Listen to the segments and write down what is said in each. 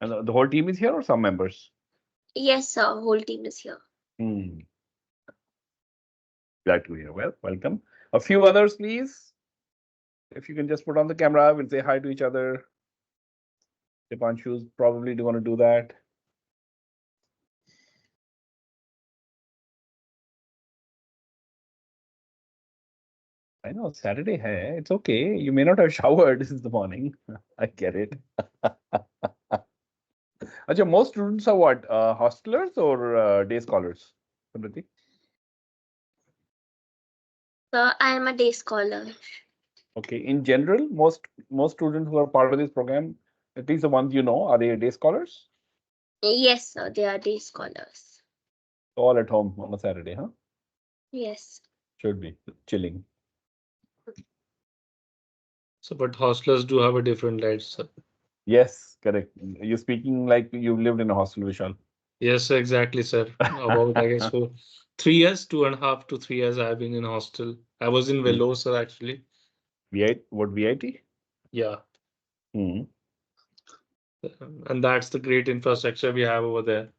And the whole team is here or some members? Yes, sir. Whole team is here. Hmm. Glad to hear. Well, welcome. A few others, please. If you can just put on the camera, we'll say hi to each other. Dipanshu's probably do want to do that. I know Saturday, hai. It's okay. You may not have showered. This is the morning. I get it. Achha, most students are what? Hostelers or day scholars? Samriti? So I am a day scholar. Okay. In general, most students who are part of this program, at least the ones you know, are they day scholars? Yes, sir. They are day scholars. All at home on a Saturday, huh? Yes. Should be chilling. So, but hostlers do have a different life, sir. Yes, correct. You're speaking like you lived in a hostel, Vishal. Yes, exactly, sir. About, I guess, for 3 years, 2.5 to 3 years, I've been in hostel. I was in Hmm. Vellore, sir, actually. What VIT? Yeah. Hmm. And that's the great infrastructure we have over there.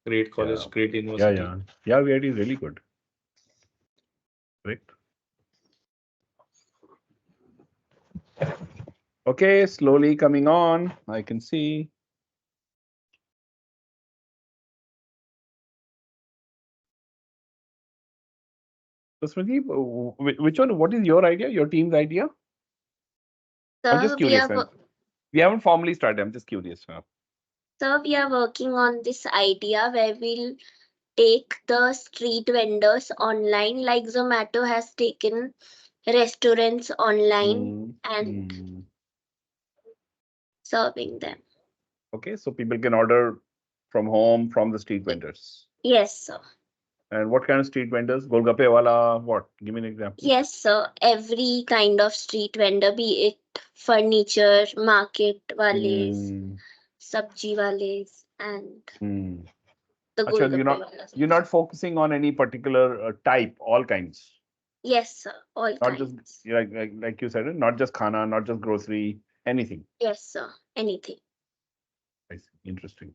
Great Yeah. college, great Yeah, university. yeah. Yeah, VIT is really good. Correct. Okay, slowly coming on. I can see. So, Smriti, which one? What is your idea? Your team's idea? I'm just So we curious. are Man. We haven't formally started. I'm just curious. so we are working on this idea where we'll take the street vendors online, like Zomato has taken restaurants online Hmm. and Hmm. serving them. Okay, so people can order from home from the street Y- vendors. Yes, sir. And what kind of street vendors? Golgappe wala, what? Give me an example. Yes, sir. Every kind of street vendor, be it furniture, market wales, Hmm. sabji wales, and Hmm. the Acha, golgappe walas you're also. not focusing on any particular type, all kinds. Yes, sir. All Not just kinds. like you said, not just khana, not just grocery, anything. Yes, sir. Anything. I see. Interesting.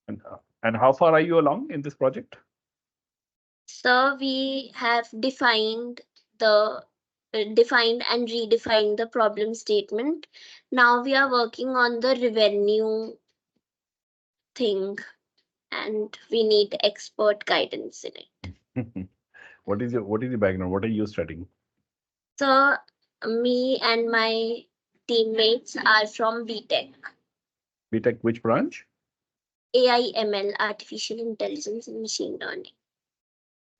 And how far are you along in this project? So we have the defined and redefined the problem statement. Now we are working on the revenue thing, and we need expert guidance in it. What is your background? What are you studying? So me and my teammates are from BTech, BTech, which branch? AI ML, artificial intelligence and machine learning.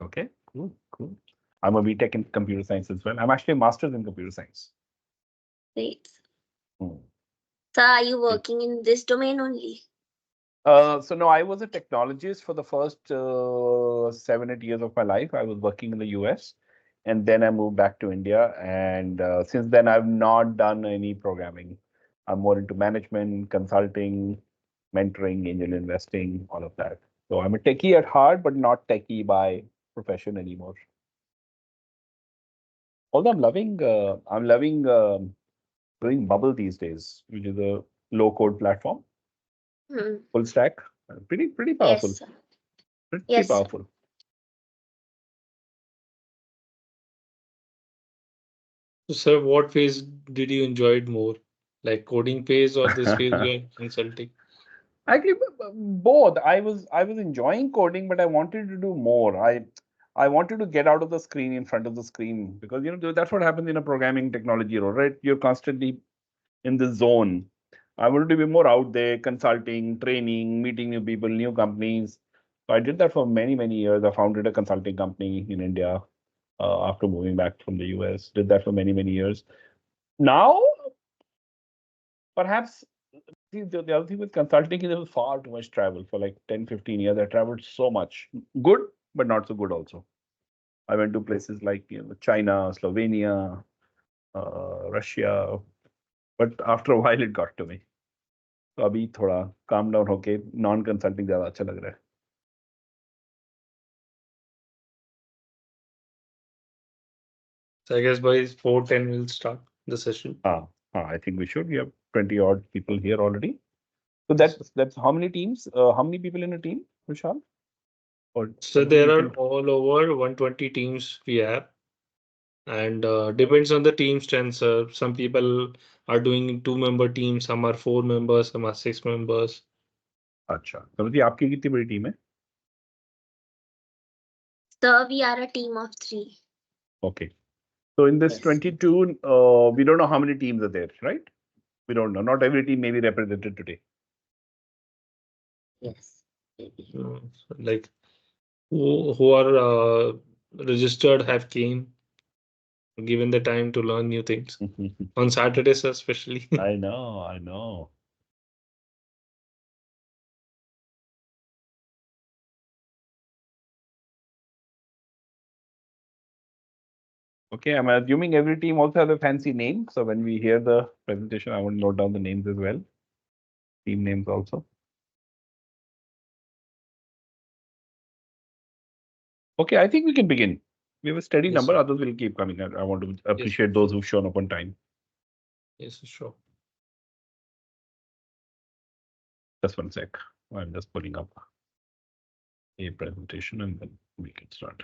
Okay, cool, cool. I'm a BTech in computer science as well. I'm actually a master's in computer science. Great. Hmm. So are you working in this domain only? So no, I was a technologist for the first 7, 8 years of my life. I was working in the US, and then I moved back to India. And since then, I've not done any programming. I'm more into management, consulting, mentoring, angel investing, all of that. So I'm a techie at heart, but not techie by profession anymore. Although I'm loving doing Bubble these days, which is a low code platform, Hmm. full stack, pretty Yes, powerful, sir. pretty Yes, sir. powerful. So, sir, what phase did you enjoy it more? Like coding phase or this phase where consulting? Actually, both. I was enjoying coding, but I wanted to do more. I wanted to get out of the screen in front of the screen because that's what happens in a programming technology role, right? You're constantly in the zone. I wanted to be more out there, consulting, training, meeting new people, new companies. So I did that for many years. I founded a consulting company in India after moving back from the US. Did that for many years. Now, perhaps see, the other thing with consulting is there was far too much travel for like 10, 15 years. I traveled so much. Good, but not so good also. I went to places like China, Slovenia, Russia. But after a while, it got to me. तो अभी थोड़ा calm down होके non consulting ज्यादा अच्छा लग रहा है. So, I guess by 4:10 we'll start the session. हाँ हाँ, I think we should. We have 20 odd people here already. So that's how many teams? How many people in a team, Vishal? Or So somebody there you are can. all over 120 teams we have, and depends on the team strength, sir. Some people are doing two-member teams, some are four members, some are six members. अच्छा, समझिए आपकी कितनी बड़ी team है? Sir, we are a team of 3. Okay. So in this Yes. 22, we don't know how many teams are there, right? We don't know. Not every team may be represented today. Yes. Maybe. Like who are registered have came, given the time to learn new things on Saturdays especially. I know, I know. Okay, I'm assuming every team also has a fancy name. So when we hear the presentation, I want to note down the names as well. Team names also. Okay, I think we can begin. We have a steady Yes, number, sir. others will keep coming. I want to Yes, appreciate those who've shown up on time. yes, sure. Just one sec. I'm just pulling up a presentation and then we can start.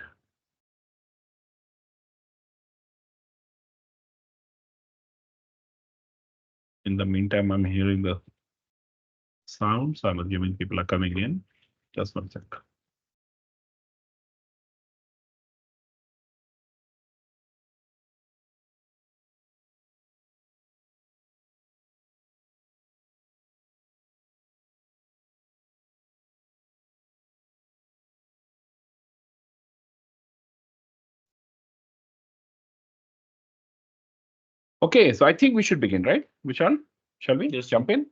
In the meantime, I'm hearing the sound, so I'm assuming people are coming in. Just one sec. Okay, so I think we should begin, right? Vishal, shall we Yes, sir. jump in? Yes,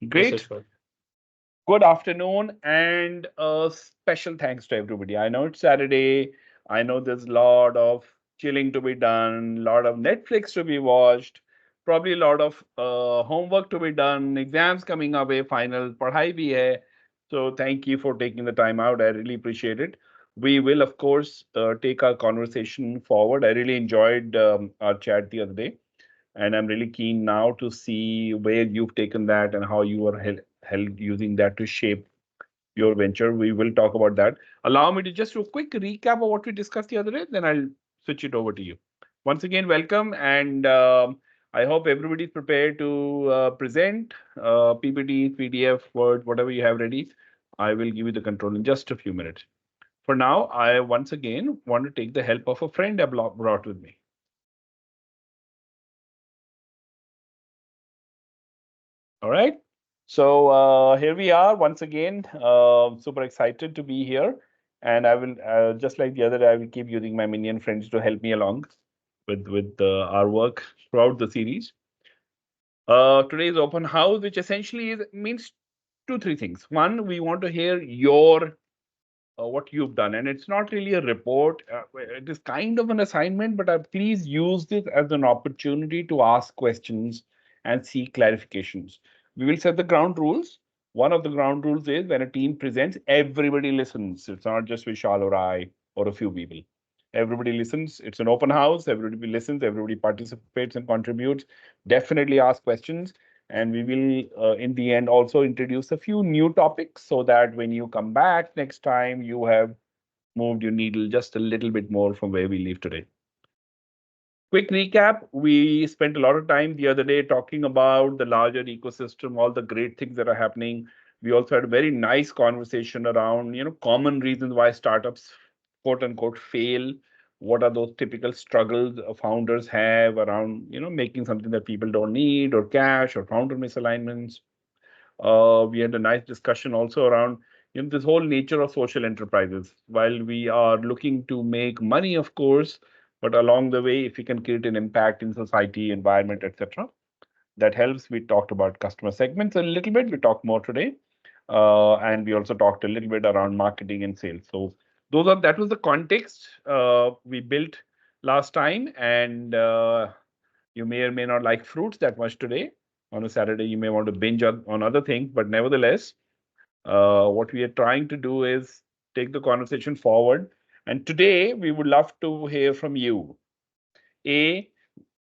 sir, Great. sure. Good afternoon and a special thanks to everybody. I know it's Saturday. I know there's a lot of chilling to be done, a lot of Netflix to be watched, probably a lot of homework to be done, exams coming away, final padhai bhi hai. So thank you for taking the time out. I really appreciate it. We will, of course, take our conversation forward. I really enjoyed our chat the other day, and I'm really keen now to see where you've taken that and how you are held using that to shape your venture. We will talk about that. Allow me to just do a quick recap of what we discussed the other day, then I'll switch it over to you. Once again, welcome, and I hope everybody's prepared to present PPT, PDF, Word, whatever you have ready. I will give you the control in just a few minutes. For now, I once again want to take the help of a friend I brought with me. All right. So here we are once again. Super excited to be here. And I will, just like the other day, I will keep using my minion friends to help me along with our work throughout the series. Today's open house, which essentially means two, three things. One, we want to hear your what you've done. And it's not really a report. It is kind of an assignment, but please use this as an opportunity to ask questions and seek clarifications. We will set the ground rules. One of the ground rules is when a team presents, everybody listens. It's not just Vishal or I or a few people. Everybody listens. It's an open house. Everybody listens. Everybody participates and contributes. Definitely ask questions. And we will, in the end, also introduce a few new topics so that when you come back next time, you have moved your needle just a little bit more from where we leave today. Quick recap, we spent a lot of time the other day talking about the larger ecosystem, all the great things that are happening. We also had a very nice conversation around, common reasons why startups, quote unquote, fail. What are those typical struggles founders have around, making something that people don't need, or cash, or founder misalignments. We had a nice discussion also around this whole nature of social enterprises. While we are looking to make money, of course, but along the way, if we can create an impact in society, environment, etc., that helps. We talked about customer segments a little bit. We talked more today, and we also talked a little bit around marketing and sales. So that was the context we built last time, and you may or may not like fruits that much today. On a Saturday, you may want to binge on other things, but nevertheless, what we are trying to do is take the conversation forward. And today, we would love to hear from you. A,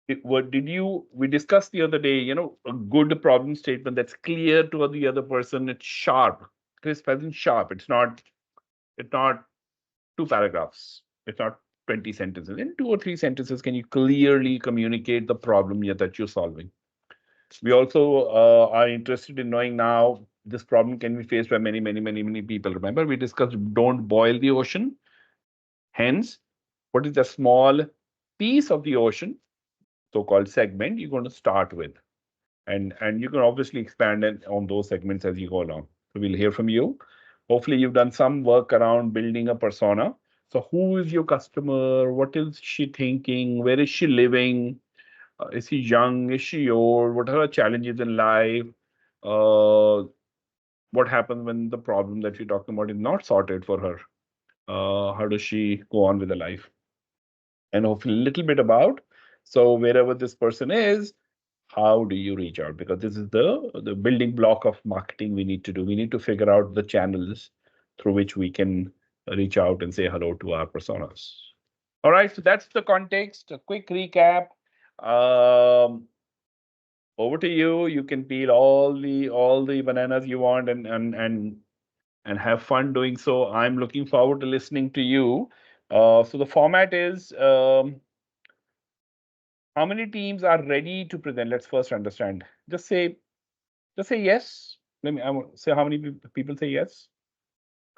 We discussed the other day, a good problem statement that's clear to the other person. It's sharp, crisp as in sharp. It's not 2 paragraphs. It's not 20 sentences. In 2 or 3 sentences, can you clearly communicate the problem that you're solving? We also are interested in knowing now this problem can be faced by many, many, many, many people. Remember, we discussed don't boil the ocean. Hence, what is the small piece of the ocean, so-called segment, you're going to start with? And you can obviously expand on those segments as you go along. So we'll hear from you. Hopefully, you've done some work around building a persona. So who is your customer? What is she thinking? Where is she living? Is she young? Is she old? What are her challenges in life? Uh, what happens when the problem that you're talking about is not sorted for her? How does she go on with her life? And hopefully a little bit about, so wherever this person is, how do you reach out? Because this is the building block of marketing we need to do. We need to figure out the channels through which we can reach out and say hello to our personas. All right, so that's the context. A quick recap. Um, Over to you. You can peel all the bananas you want and have fun doing so. I'm looking forward to listening to you. So the format is, how many teams are ready to present? Let's first understand. Just say yes. I want say how many people say yes.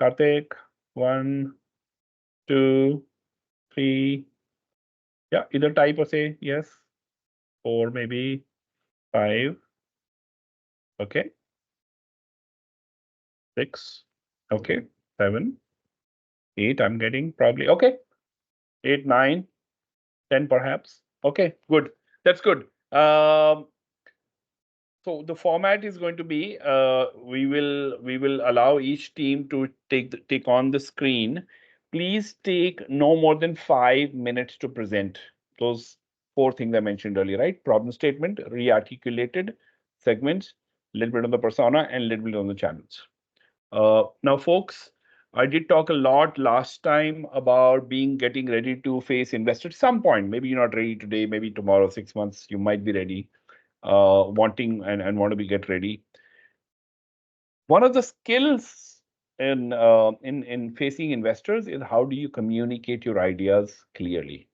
Karthik, 1, 2, 3. Yeah, either type or say yes. 4, maybe 5. Okay. 6. Okay. 7, 8. I'm getting probably okay. 8, 9, 10 perhaps. Okay, good. That's good. So the format is going to be, we will allow each team to take on the screen. Please take no more than 5 minutes to present those 4 things I mentioned earlier, right? Problem statement, re-articulated segments, a little bit on the persona, and a little bit on the channels. Now, folks, I did talk a lot last time about getting ready to face investors at some point. Maybe you're not ready today, maybe tomorrow, 6 months, you might be ready, wanting and want to be get ready. One of the skills in facing investors is how do you communicate your ideas clearly.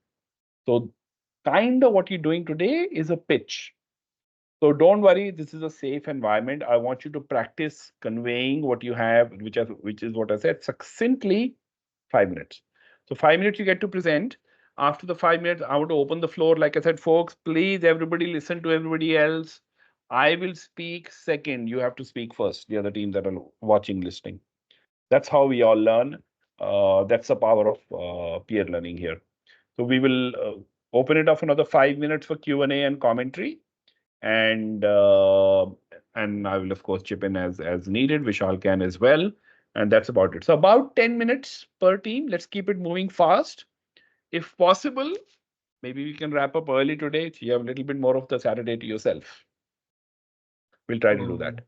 So kind of what you're doing today is a pitch. So don't worry, this is a safe environment. I want you to practice conveying what you have, which is what I said, succinctly, 5 minutes. So 5 minutes you get to present. After the 5 minutes, I want to open the floor. Like I said, folks, please everybody listen to everybody else. I will speak second. You have to speak first. The other team that are watching, listening. That's how we all learn. That's the power of peer learning here. So we will open it up for another 5 minutes for Q&A and commentary, and I will of course chip in as needed. Vishal can as well, and that's about it. So about 10 minutes per team. Let's keep it moving fast, if possible. Maybe we can wrap up early today. So you have a little bit more of the Saturday to yourself. We'll try to do that.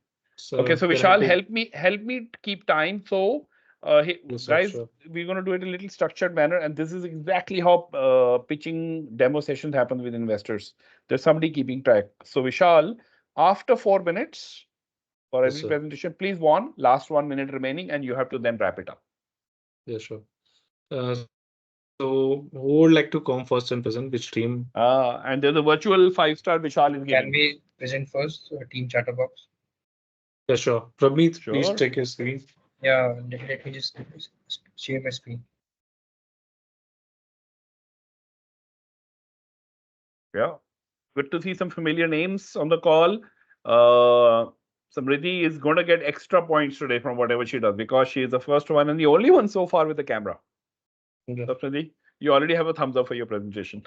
Okay, so We're Vishal, happy. help me keep time. So, hey, Yes, sir, guys, sure. we're going to do it in a little structured manner, and this is exactly how pitching demo sessions happen with investors. There's somebody keeping track. So, Vishal, after 4 minutes for Yes, every sir. presentation, please last 1 minute remaining, and you have to then wrap it up. Yes, sure. So who would like to come first and present? Which team? And there's a virtual 5-star Vishal is Can giving. we present first, Team Chatterbox? Yeah, sure. Pravneet, please Sure. check your screen. Yeah, let me just share my screen. Yeah. Good to see some familiar names on the call. Uh, Samriddhi is going to get extra points today from whatever she does because she is the first one and the only one so far with the camera. Okay. So, Samriddhi, you already have a thumbs up for your presentation.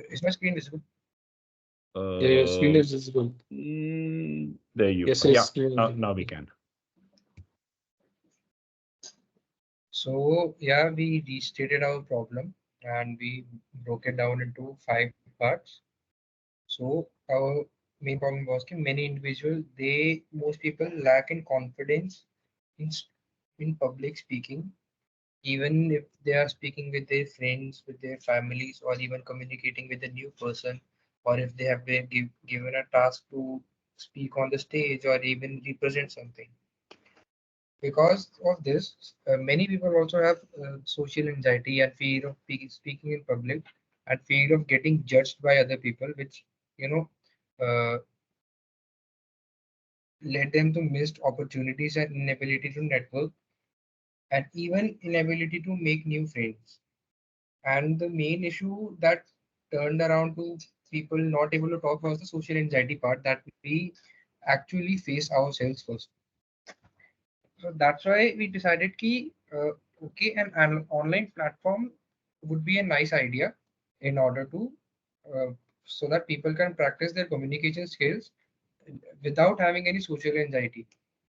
Is my screen visible? Yeah, your screen Um, is visible. there you Yes, go. your Yeah, screen is now visible. we can. So yeah, we restated our problem and we broke it down into 5 parts. So our main problem was that many individuals, most people lack in confidence in in public speaking, even if they are speaking with their friends, with their families, or even communicating with a new person, or if they have been given a task to speak on the stage or even represent something. Because of this, many people also have social anxiety and fear of speaking in public and fear of getting judged by other people, which you know led them to missed opportunities and inability to network and even inability to make new friends. And the main issue that turned around to people not able to talk was the social anxiety part that we actually face ourselves first. So that's why we decided ki okay, an online platform would be a nice idea in order to uh, so that people can practice their communication skills without having any social anxiety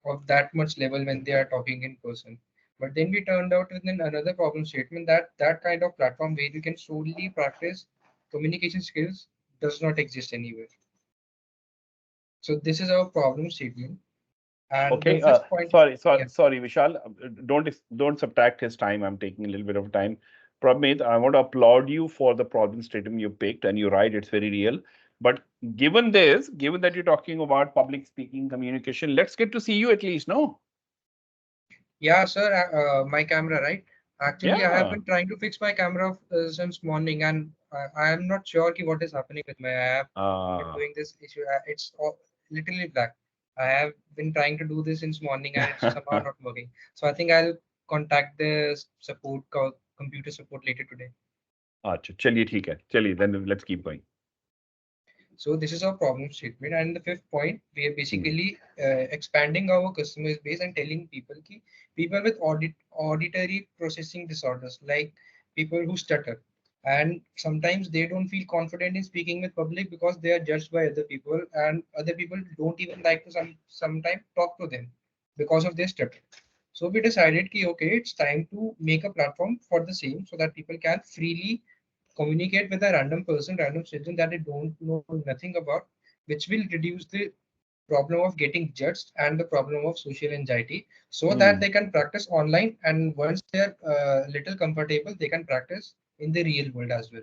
of that much level when they are talking in person. But then we turned out with another problem statement that that kind of platform where you can solely practice communication skills does not exist anywhere. So this is our problem statement. And the Okay. fifth point, yeah, Sorry, Vishal. Don't subtract his time. I'm taking a little bit of time. Pramit, I want to applaud you for the problem statement you picked, and you're right, it's very real. But given this, given that you're talking about public speaking, communication, let's get to see you at least, no? yeah, sir, my camera, right? Actually, I have Yeah. been trying to fix my camera since morning, and I am not sure ki what is happening with my. I have been Uh, doing this issue. It's literally black. I have been trying to do this since morning, and it's somehow not working. So I think I'll contact the computer support later today. अच्छा चलिए ठीक है चलिए then let's keep going. So this is our problem statement. And the fifth point, we are Hmm. basically expanding our customer base and telling people ki people with auditory processing disorders, like people who stutter, and sometimes they don't feel confident in speaking with public because they are judged by other people, and other people don't even like to sometimes talk to them because of their stutter. So we decided ki okay, it's time to make a platform for the same so that people can freely communicate with a random person, random citizen that they don't know nothing about, which will reduce the problem of getting judged and the problem of social anxiety, so that Hmm. they can practice online. And once they're little comfortable, they can practice in the real world as well.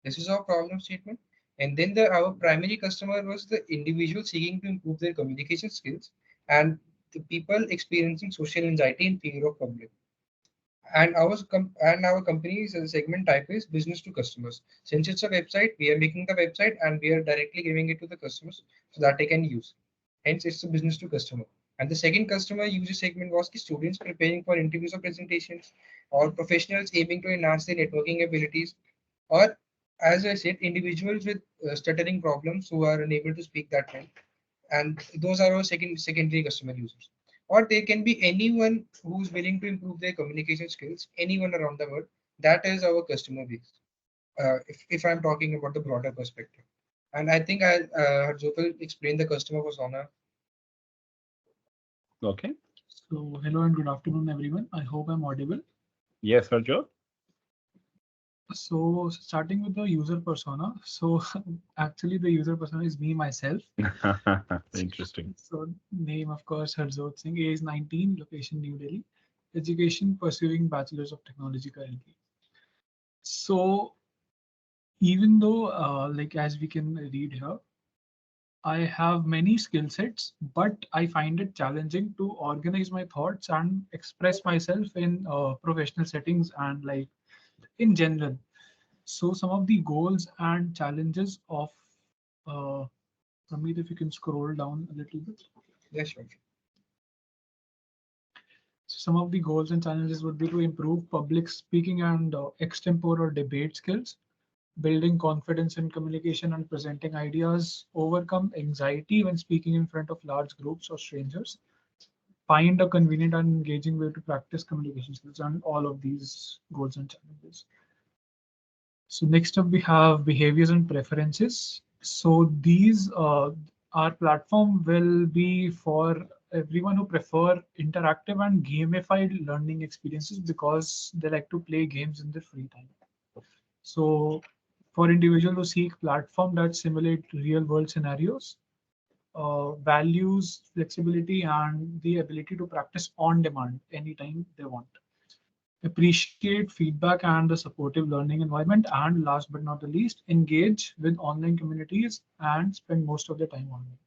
This is our problem statement. And then our primary customer was the individual seeking to improve their communication skills and the people experiencing social anxiety and fear of public. And our company's segment type is business to customers. Since it's a website, we are making the website and we are directly giving it to the customers so that they can use. Hence, it's a business to customer. And the second customer user segment was the students preparing for interviews or presentations, or professionals aiming to enhance their networking abilities, or as I said, individuals with stuttering problems who are unable to speak that well, and those are our secondary customer users. Or there can be anyone who's willing to improve their communication skills, anyone around the world. That is our customer base. If I'm talking about the broader perspective, and I think I'll Harjot will explain the customer persona. Okay. So, hello and good afternoon, everyone. I hope I'm audible. Yes, Rajat. So, starting with the user persona. So, actually, the user persona is me myself. Interesting. So, name, of course, Harjot Singh, age 19, location New Delhi, education pursuing Bachelor's of Technology currently. So, even though, like as we can read here, I have many skill sets, but I find it challenging to organize my thoughts and express myself in professional settings and like in general. So some of the goals and challenges of Ramit, if you can scroll down a little bit. Yes, sure. So some of the goals and challenges would be to improve public speaking and extempore or debate skills, building confidence in communication and presenting ideas, overcome anxiety when speaking in front of large groups or strangers, find a convenient and engaging way to practice communication skills, and all of these goals and challenges. So next up we have behaviors and preferences. So these our platform will be for everyone who prefer interactive and gamified learning experiences because they like to play games in their free time. So for individuals who seek platform that simulate real world scenarios, values flexibility and the ability to practice on demand anytime they want. Appreciate feedback and a supportive learning environment, and last but not the least, engage with online communities and spend most of their time online.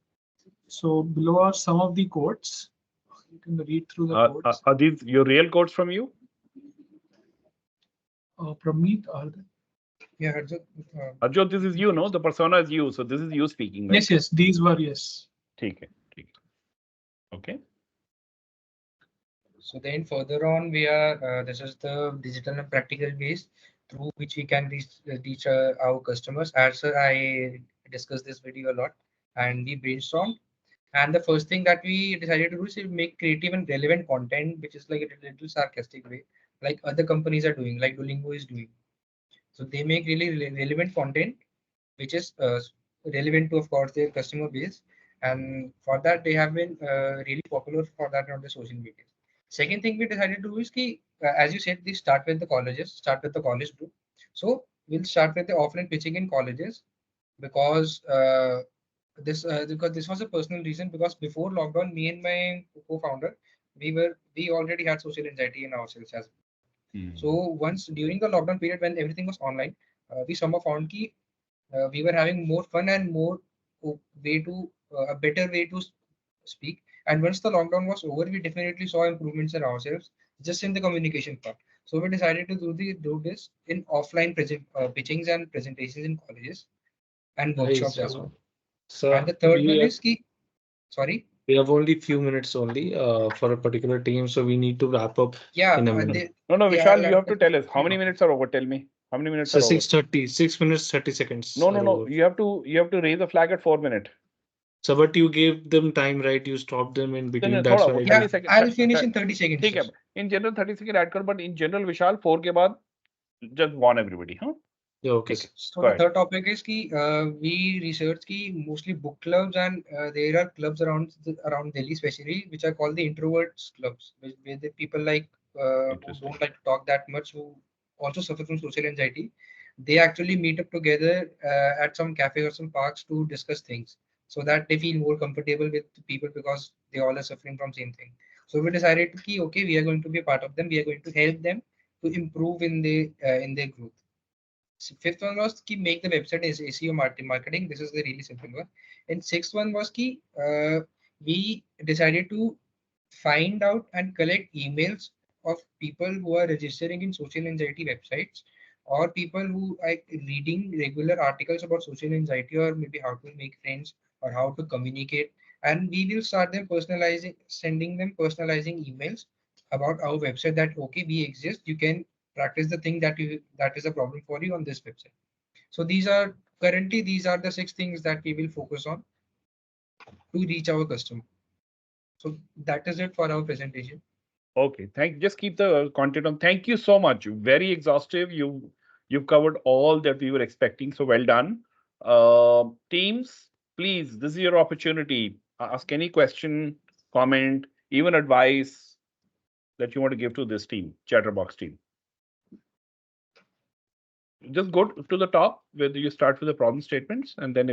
So below are some of the quotes. You can read through the quotes. Are these your real quotes from you? Pramit, are they? Yeah, Harjot, Arjot, this is you, no? The persona is you, so this is you speaking, right? Yes, yes, these were yes. ठीक है, ठीक है. Okay. so then further on, we are this is the digital and practical ways through which we can reach our customers. As I discussed this video a lot, and we brainstormed. And the first thing that we decided to do is to make creative and relevant content, which is like a little sarcastic way, like other companies are doing, like Duolingo is doing. So they make really relevant content, which is relevant to, of course, their customer base. And for that, they have been really popular for that on the social media. Second thing we decided to do is, as you said, we start with the colleges, start with the college group. So we'll start with the offline pitching in colleges because because this was a personal reason. Because before lockdown, me and my co-founder, we already had social anxiety in ourselves as well. So once during the lockdown period when everything was online, we somehow found we were having more fun and more way to a better way to speak. And once the lockdown was over, we definitely saw improvements in ourselves just in the communication part. So we decided to do this in offline pitchings and presentations in colleges and Nice. workshops as well. And So the third one is sorry. we have only few minutes only for a particular team, so we need to wrap up Yeah, in a minute. No, yeah, Vishal, you have to tell us how many minutes are over. Tell me how many minutes So are over. 6:30, 6 minutes 30 seconds No, are over. You have to raise a flag at 4 minutes. So but you gave them time, right? You stopped them in between. That's थोड़ा why I 30 yeah, did. seconds. I'll finish in 30 seconds. ठीक है. In general 30 seconds add कर, but in general Vishal 4 के बाद just warn everybody, huh? Yeah, okay. ठीक है. So Go the ahead. third topic is we research mostly book clubs, and there are clubs around Delhi especially, which are called the introverts clubs, where the people who don't like to talk that much, who also suffer from social anxiety. They actually meet up together at some cafes or some parks to discuss things, so that they feel more comfortable with people because they all are suffering from same thing. So we decided okay, we are going to be a part of them. We are going to help them to improve in their growth. Fifth one was make the website is SEO marketing. This is the really simple one. And sixth one was we decided to find out and collect emails of people who are registering in social anxiety websites, or people who are reading regular articles about social anxiety, or maybe how to make friends or how to communicate. And we will start them sending them personalizing emails about our website, that okay, we exist, you can practice the thing that is a problem for you on this website. So these are the 6 things that we will focus on to reach our customer. So that is it for our presentation. Okay, just keep the content on. Thank you so much. Very exhaustive. You've covered all that we were expecting. So well done. Teams, please, this is your opportunity. Ask any question, comment, even advice that you want to give to this team, Chatterbox team. Just go to the top where you start with the problem statements, and then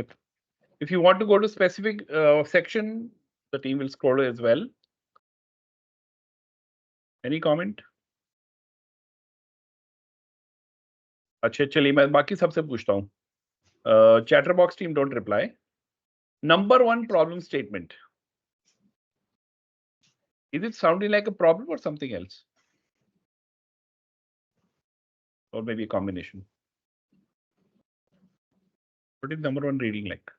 if you want to go to specific section, the team will scroll as well. Any comment? अच्छा चलिए मैं बाकी सबसे पूछता हूँ. Chatterbox team don't reply. Number 1 problem statement. Is it sounding like a problem or something else? Or maybe a combination. What is number 1 reading like?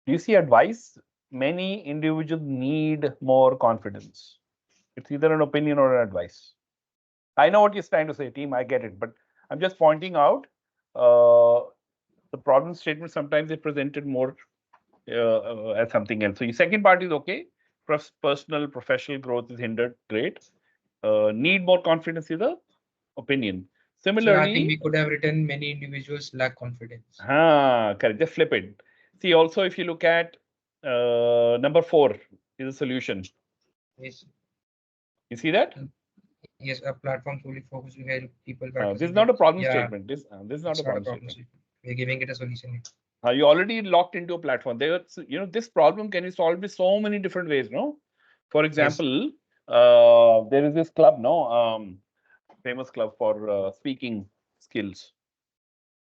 You see advice? Many individuals need more confidence. It's either an opinion or an advice. I know what you're trying to say, team. I get it, but I'm just pointing out the problem statement. Sometimes they presented more as something else. So your second part is okay. Personal, professional growth is hindered. Great. Need more confidence is the opinion. Similarly, so I think we could have written many individuals lack confidence. Correct. Just flip it. See, also if you look at number 4 is a solution. Yes. You see that? Yes, a platform solely focused to help people This is participate. not a problem Yeah, statement. This is not it's a not a problem problem. statement. We're giving it a solution. You already locked into a platform. This problem can be solved with so many different ways, no? For Yes. example, there is this club, no? Famous club for speaking skills.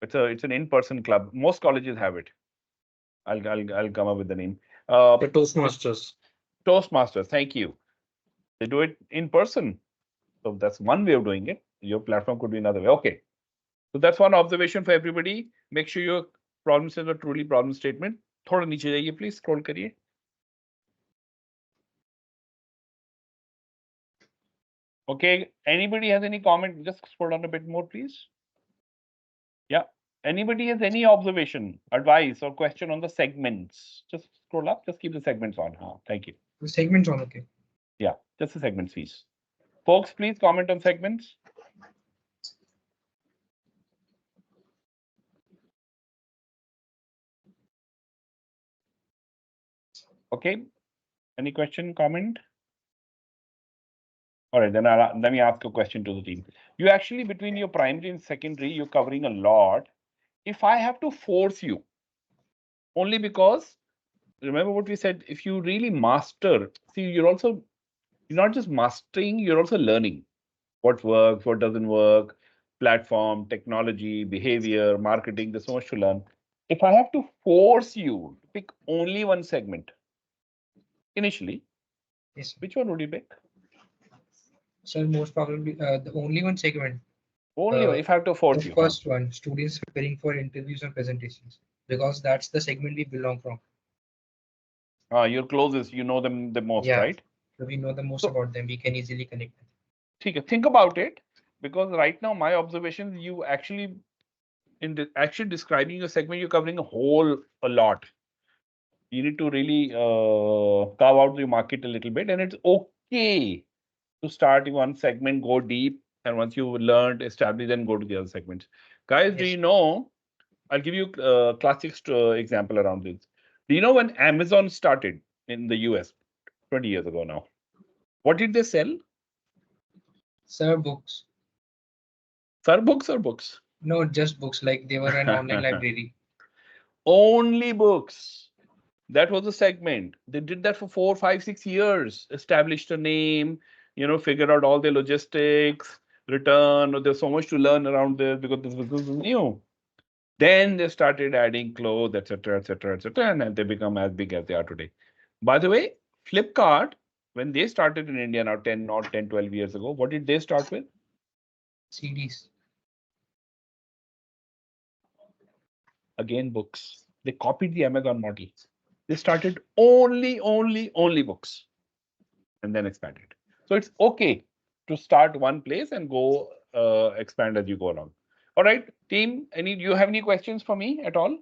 It's an in-person club. Most colleges have it. I'll come up with the name. The Toastmasters. Toastmasters. Thank you. They do it in person. So that's one way of doing it. Your platform could be another way. Okay. So that's one observation for everybody. Make sure your problems are truly problem statement. थोड़ा नीचे जाइए please. Scroll करिए. Okay. Anybody has any comment? Just scroll down a bit more, please. Yeah. Anybody has any observation, advice, or question on the segments? Just scroll up. Just keep the segments on. Thank you. The segments on, okay. Yeah, just the segments, please. Folks, please comment on segments. Okay. Any question, comment? All right, then let me ask a question to the team. You actually, between your primary and secondary, you're covering a lot. If I have to force you, only because remember what we said, if you really master, see, you're not just mastering, you're also learning what works, what doesn't work, platform, technology, behavior, marketing. There's so much to learn. If I have to force you to pick only one segment initially, Yes, sir. which one would you pick? So most probably the only one segment. Only one, if I have to force The you. first one, students preparing for interviews and presentations, because that's the segment we belong from. Your closest, you know them the most, Yeah. right? So we know the most So- about them. We can easily connect them. Think about it, because right now my observations, you actually actually describing your segment, you're covering a lot. You need to really carve out the market a little bit, and it's okay to start in one segment, go deep, and once you've learned, establish, then go to the other segments. Guys, do Yes. you know? I'll give you a classic example around this. Do you know when Amazon started in the US 20 years ago now? What did they sell? Sir, books. Sir, books or books? No, just books. Like they were an online library. Only books. That was the segment. They did that for 4, 5, 6 years, established a name, figured out all the logistics, return. There's so much to learn around this because this was new. Then they started adding clothes, etc., etc., etc., and they become as big as they are today. By the way, Flipkart, when they started in India now 10, 12 years ago, what did they start with? CDs. Again, books. They copied the Amazon model. They started only books and then expanded. So it's okay to start one place and go expand as you go along. All right, team, do you have any questions for me at all?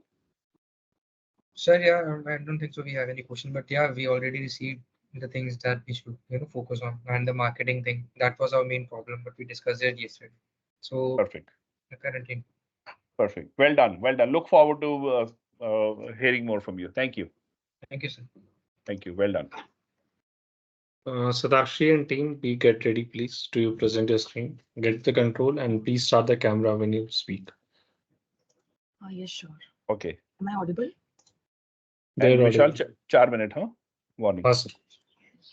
Sir, yeah, I don't think so. We have any question, but yeah, we already received the things that we should focus on, and the marketing thing. That was our main problem, but we discussed it yesterday. So Perfect. currently, Perfect. Well done. Well done. Look forward to hearing more from you. Thank you. thank you, sir. Thank you. Well done. Sadakshi and team, be get ready, please. Do you present your screen? Get the control and please start the camera when you speak. Yes, sure. Okay. Am I audible? And They're Vishal, audible. 4 minutes, huh? Warning. Awesome.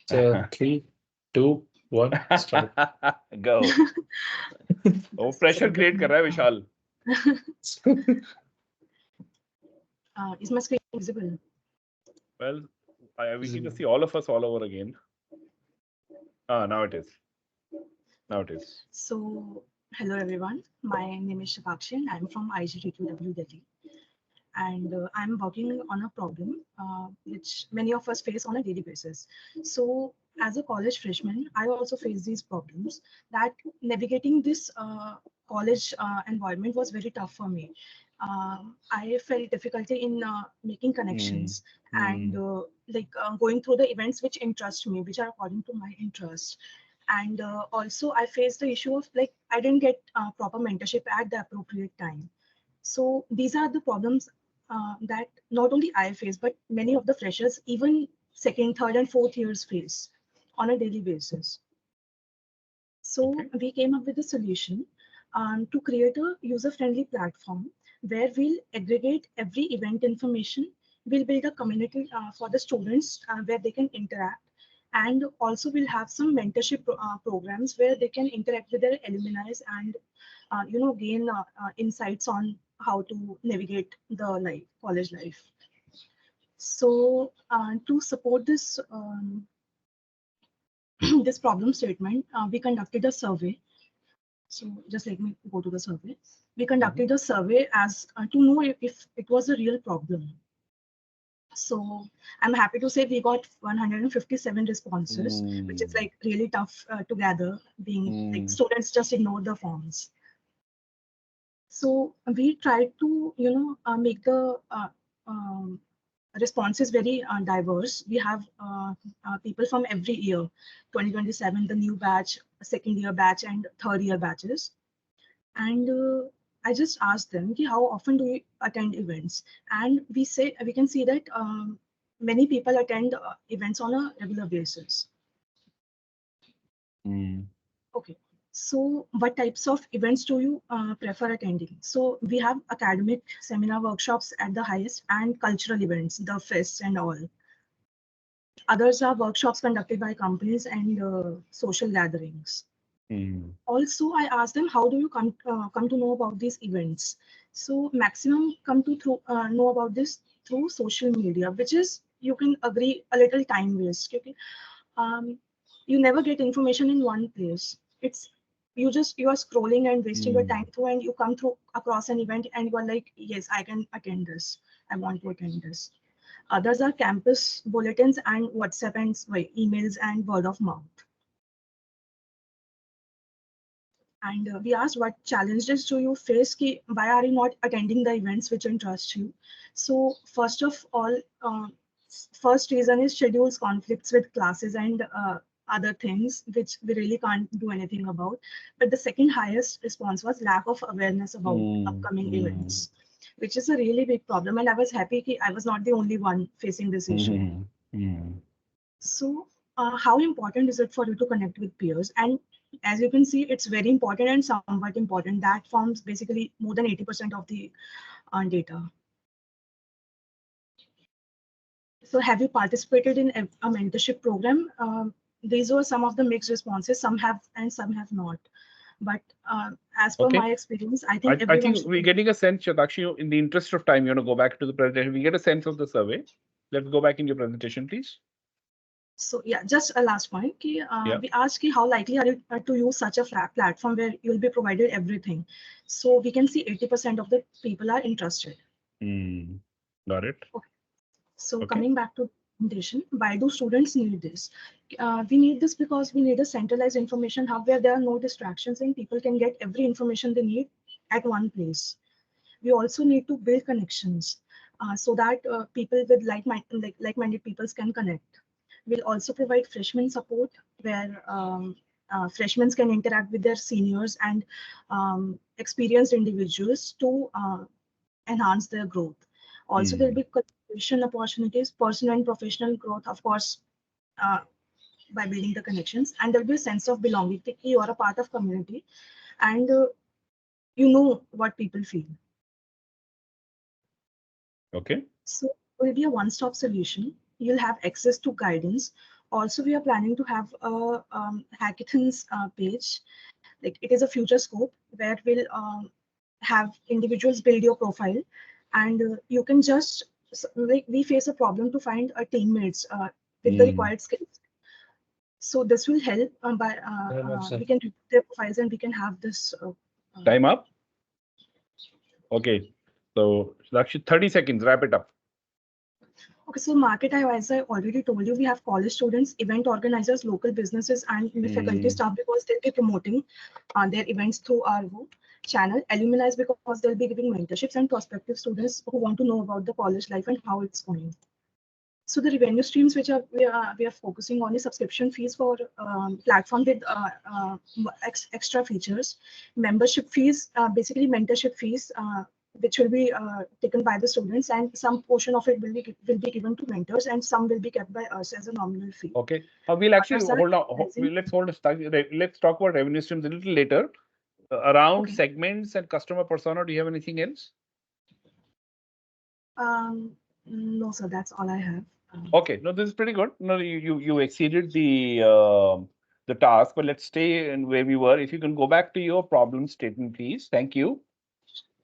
So 3, 2, 1, start. Go. Oh, pressure create कर रहा है विशाल. Is my screen visible? Well, we need to see all of us all over again. Now it is. Now it is. So, hello everyone. My name is Shakshi and I'm from IGTQW Delhi. And I'm working on a problem which many of us face on a daily basis. So, as a college freshman, I also face these problems that navigating this college environment was very tough for me. I felt difficulty in making connections and going through the events which interest me, which are according to my interest. And also, I faced the issue of I didn't get proper mentorship at the appropriate time. So these are the problems that not only I face, but many of the freshers, even second, third, and fourth years face on a daily basis. So Okay. we came up with a solution to create a user-friendly platform where we'll aggregate every event information. We'll build a community for the students where they can interact. And also we'll have some mentorship programs where they can interact with their alumni and gain insights on how to navigate the life, college life. So to support this this problem statement, we conducted a survey. So just let me go to the survey. We conducted a survey as to know if it was a real problem. So I'm happy to say we got 157 responses, which is like really tough to gather, being like students just ignore the forms. So we tried to, make the responses very diverse. We have people from every year, 2027, the new batch, second year batch, and third year batches. And I just asked them, "Okay, how often do you attend events?" And we can see that many people attend events on a regular basis. Okay. So what types of events do you prefer attending? So we have academic seminar workshops at the highest and cultural events, the fests and all. Others are workshops conducted by companies and social gatherings. Also, I asked them, how do you come to know about these events? So maximum come to know about this through social media, which is, you can agree, a little time waste. Okay? You never get information in one place. It's you are scrolling and wasting your time through, and you come through across an event and you are like, yes, I can attend this. I want to attend this. Others are campus bulletins and WhatsApp and emails and word of mouth. And we asked, what challenges do you face? Why are you not attending the events which interest you? So first of all, first reason is schedules conflicts with classes and other things, which we really can't do anything about. But the second highest response was lack of awareness about upcoming events, which is a really big problem. And I was happy I was not the only one facing this issue. So how important is it for you to connect with peers? And as you can see, it's very important and somewhat important. That forms basically more than 80% of the data. So have you participated in a mentorship program? These were some of the mixed responses. Some have and some have not. But as per my experience, I think I think we're getting a sense, Shatakshi, in the interest of time, go back to the presentation. We get a sense of the survey. Let's go back in your presentation, please. So yeah, just a last point. We asked how likely are you to use such a flat platform where you'll be provided everything. So we can see 80% of the people are interested. Got it. Okay. So coming back to presentation, why do students need this? We need this because we need a centralized information hub where there are no distractions and people can get every information they need at one place. We also need to build connections so that people with like-minded people can connect. We'll also provide freshman support where freshmen can interact with their seniors and experienced individuals to enhance their growth. Also, there'll be collaboration opportunities, personal and professional growth, of course, by building the connections. And there'll be a sense of belonging. You are a part of community and you know what people feel. Okay. So it will be a one-stop solution. You'll have access to guidance. Also, we are planning to have a hackathons page. Like, it is a future scope where we'll have individuals build your profile, and you can just like we face a problem to find teammates with the required skills. So this will help by we can do their profiles and we can have this. Time up. Okay. So Lakshit, 30 seconds. Wrap it up. Okay, so market, as I already told you, we have college students, event organizers, local businesses, and faculty staff because they'll be promoting their events through our channel. Alumni because they'll be giving mentorships, and prospective students who want to know about the college life and how it's going. So the revenue streams which we are focusing on is subscription fees for platform with extra features, membership fees, basically mentorship fees which will be taken by the students, and some portion of it will be given to mentors, and some will be kept by us as a nominal fee. Okay. We'll actually Others are hold on. pricing. Let's hold a let's talk about revenue streams a little later. Around Okay. segments and customer persona, do you have anything else? No, sir, that's all I have. Okay. No, this is pretty good. No, you exceeded the task, but let's stay in where we were. If you can go back to your problem statement, please. Thank you.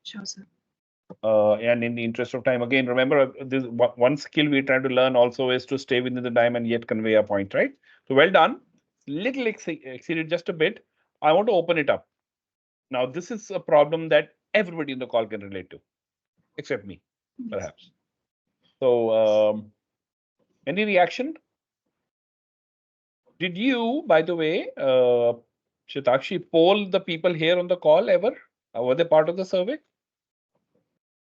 Sure, sir. And in the interest of time, again, remember this one skill we're trying to learn also is to stay within the time and yet convey a point, right? So well done. Little exceeded just a bit. I want to open it up. Now, this is a problem that everybody in the call can relate to, except me, Yes. perhaps. So, any reaction? Did you, by the way, Shitakshi, poll the people here on the call ever? Were they part of the survey?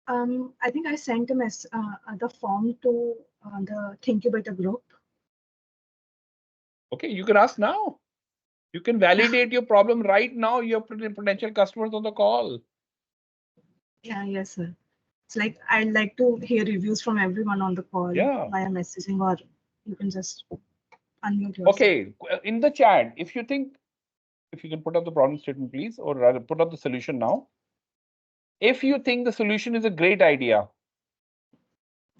I think I sent the form to the Thinkubator group. Okay, you can ask now. You can validate your problem right now. You have potential customers on the call. Yeah, yes, sir. It's like I'd like to hear reviews from everyone on the call via messaging, or you can just unmute yourself. Okay, in the chat, if you think, if you can put up the problem statement, please, or rather put up the solution now. If you think the solution is a great idea,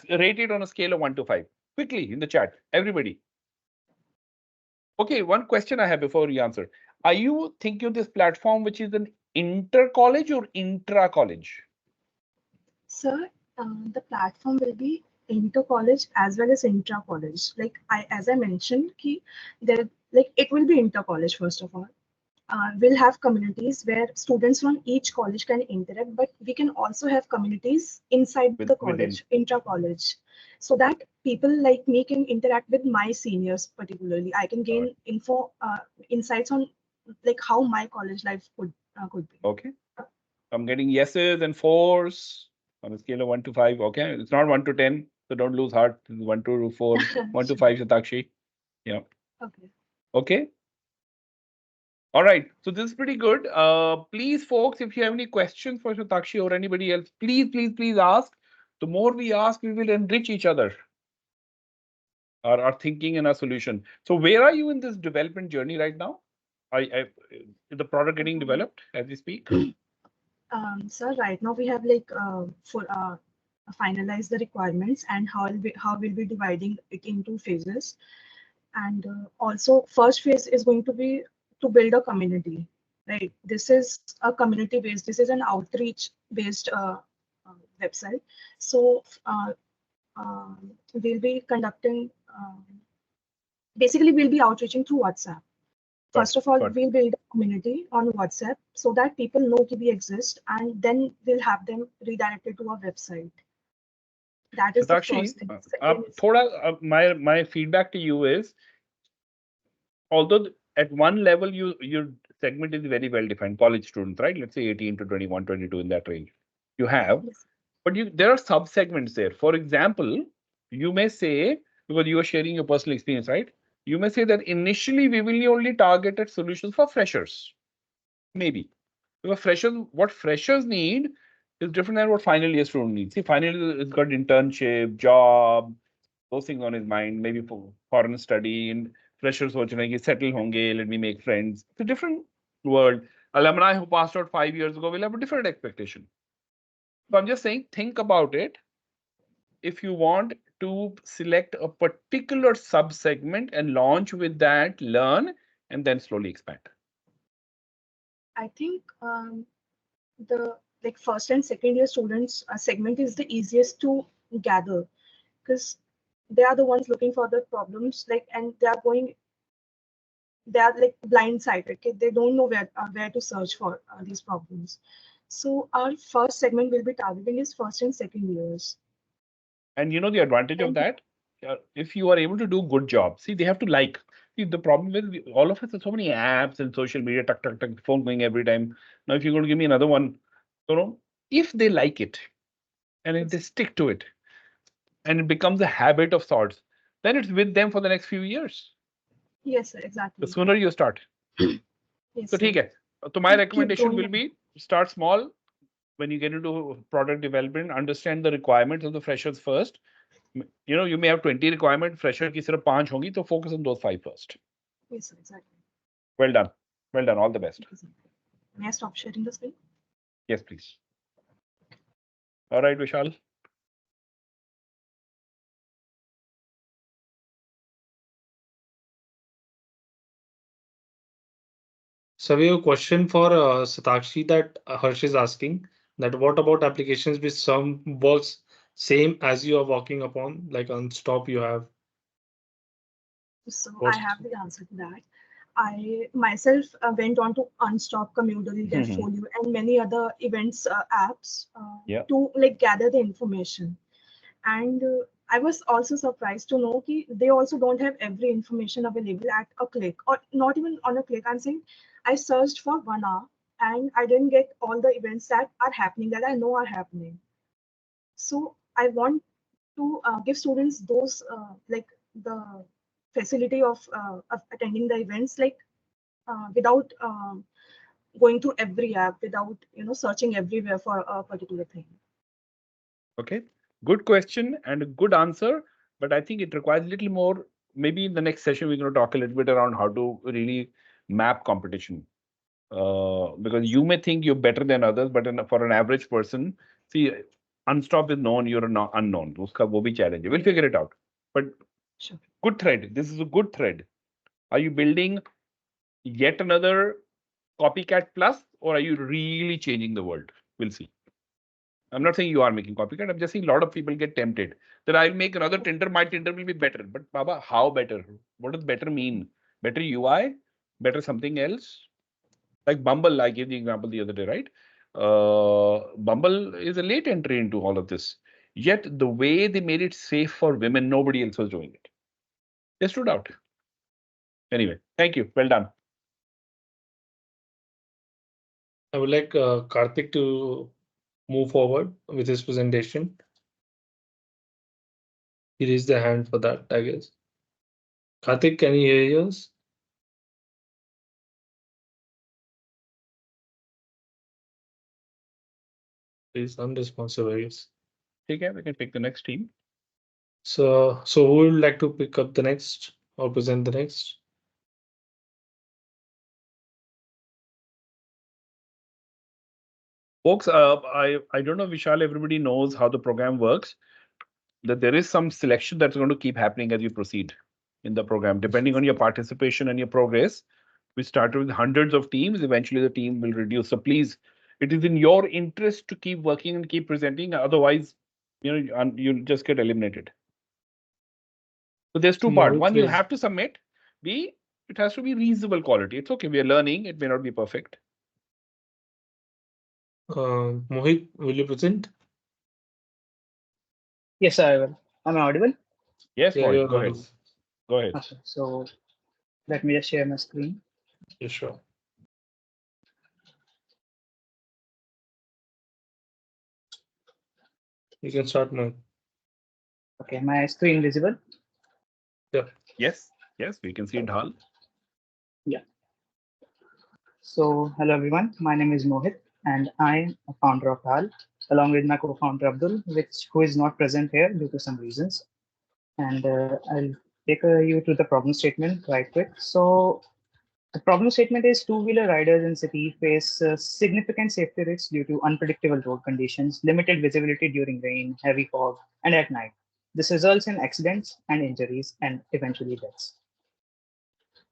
rate it on a scale of 1 to 5. Quickly in the chat, everybody. Okay, one question I have before you answer. Are you thinking of this platform which is an inter-college or intra-college? Sir, the platform will be inter-college as well as intra-college. Like as I mentioned, it will be inter-college first of all. We'll have communities where students from each college can interact, but we can also have communities inside the college, intra-college, so that people like me can interact with my seniors particularly. I can gain insights on like how my college life could be. Okay. I'm getting yeses and fours on a scale of 1 to 5. Okay. It's not 1 to 10. So don't lose heart. 1 to 4, 1 to 5, Satakshi. Yeah. Okay. Okay. All right. So this is pretty good. Please, folks, if you have any questions for Satakshi or anybody else, please ask. The more we ask, we will enrich each other. Our thinking and our solution. So where are you in this development journey right now? Is the product getting developed as we speak? Sir, right now we have finalized the requirements and how we'll be dividing it into phases. And also, first phase is going to be to build a community. Right. This is a community based. This is an outreach based website. So we'll be conducting. Basically, we'll be outreaching through WhatsApp. First of all, we'll build a community on WhatsApp so that people know we exist, and then we'll have them redirected to our website. That is the first thing. My feedback to you is, although at one level your segment is very well defined, college students, right? Let's say 18 to 21, 22 in that range. You have, Yes. but there are sub segments there. For example, you may say, because you are sharing your personal experience, right? You may say that initially we will only target at solutions for freshers. Maybe. Because what freshers need is different than what final year student needs. See, final year has got internship, job, those things on his mind, maybe for foreign study, and freshers watching, settle honge, let me make friends. It's a different world. Alumni who passed out 5 years ago will have a different expectation. So I'm just saying, think about it. If you want to select a particular sub-segment and launch with that, learn, and then slowly expand. I think the first and second year students segment is the easiest to gather because they are the ones looking for the problems, and they are blindsided. Okay? They don't know where to search for these problems. So our first segment will be targeting is first and second years. And you know the advantage of that, if you are able to do good job, see, they have to like. See, the problem with all of us are so many apps and social media, tuck, phone going every time. Now, if you're going to give me another one, if they like it and if they stick to it and it becomes a habit of sorts, then it's with them for the next few years. Yes, sir, exactly. The sooner you start. Yes, So, sir. so my recommendation will be start small, when you get into product development, understand the requirements of the freshers first. You may have 20 requirements, fresher ki sirf 5 hongi, so focus on those 5 first. Yes, sir, exactly. Well done. Well done. All the best. Thank you, sir. May I stop sharing the screen? Yes, please. All right, Vishal. So we have a question for Satakshi that Harsh is asking that what about applications which some works same as you are working upon, like on stop you have. So I What's have the answer to that. I myself went on to Unstop, Community, Devfolio, and many other events apps Yeah. to like gather the information. And I was also surprised to know that they also don't have every information available at a click, or not even on a click. I'm saying I searched for 1 hour and I didn't get all the events that are happening that I know are happening. So I want to give students those like the facility of attending the events like without going through every app, without searching everywhere for a particular thing. Okay. Good question and a good answer, but I think it requires a little more. Maybe in the next session, we're going to talk a little bit around how to really map competition. Because you may think you're better than others, but for an average person, see, Unstop is known, you're not unknown. Uska wo bhi challenge hai. We'll figure it out. But Sure. good thread. This is a good thread. Are you building yet another copycat plus, or are you really changing the world? We'll see. I'm not saying you are making copycat. I'm just saying a lot of people get tempted that I'll make another Tinder. My Tinder will be better. But Baba, how better? What does better mean? Better UI? Better something else? Like Bumble, I gave the example the other day, right? Bumble is a late entry into all of this. Yet the way they made it safe for women, nobody else was doing it. They stood out. Anyway, thank you. Well done. I would like Karthik to move forward with his presentation. He raised the hand for that, I guess. Karthik, can you hear us? He's unresponsive, I guess. Okay, we can pick the next team. So who would like to pick up the next or present the next? Folks, I don't know, Vishal, everybody knows how the program works, that there is some selection that's going to keep happening as you proceed in the program, depending on your participation and your progress. We started with hundreds of teams. Eventually, the team will reduce. So please, it is in your interest to keep working and keep presenting. Otherwise, you'll just get eliminated. So there's two parts. One, you have to submit. B, it has to be reasonable quality. It's okay. We are learning. It may not be perfect. Mohit, will you present? Yes, I will. Am I audible? Yes, Yeah, Mohit, you're go ahead. audible. Go ahead. Okay, so let me just share my screen. Yeah, sure. You can start now. Okay, my screen visible? Yeah. Yes, yes, we can see it all. Yeah. So hello everyone, my name is Mohit and I'm a founder of HAL along with my co-founder Abdul, who is not present here due to some reasons. And I'll take you to the problem statement right quick. So the problem statement is two-wheeler riders in city face significant safety risks due to unpredictable road conditions, limited visibility during rain, heavy fog, and at night. This results in accidents and injuries and eventually deaths.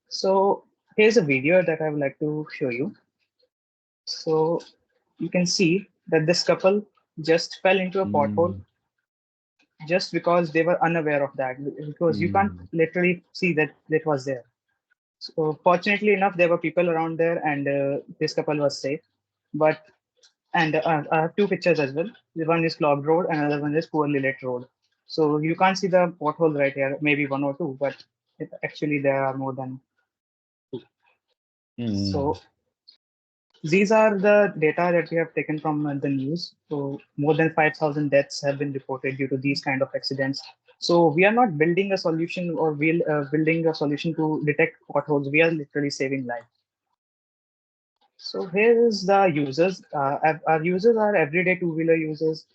So here's a video that I would like to show you. So you can see that this couple just fell into a pothole just because they were unaware of that, because you can't literally see that it was there. So fortunately enough, there were people around there, and this couple was safe. But I have two pictures as well. One is clogged road, and another one is poorly lit road. So you can't see the potholes right here, maybe one or two, but actually there are more than two. So these are the data that we have taken from the news. So more than 5,000 deaths have been reported due to these kind of accidents. So we are not building a solution, or building a solution to detect potholes. We are literally saving lives. So here is the users. Our users are everyday two-wheeler users.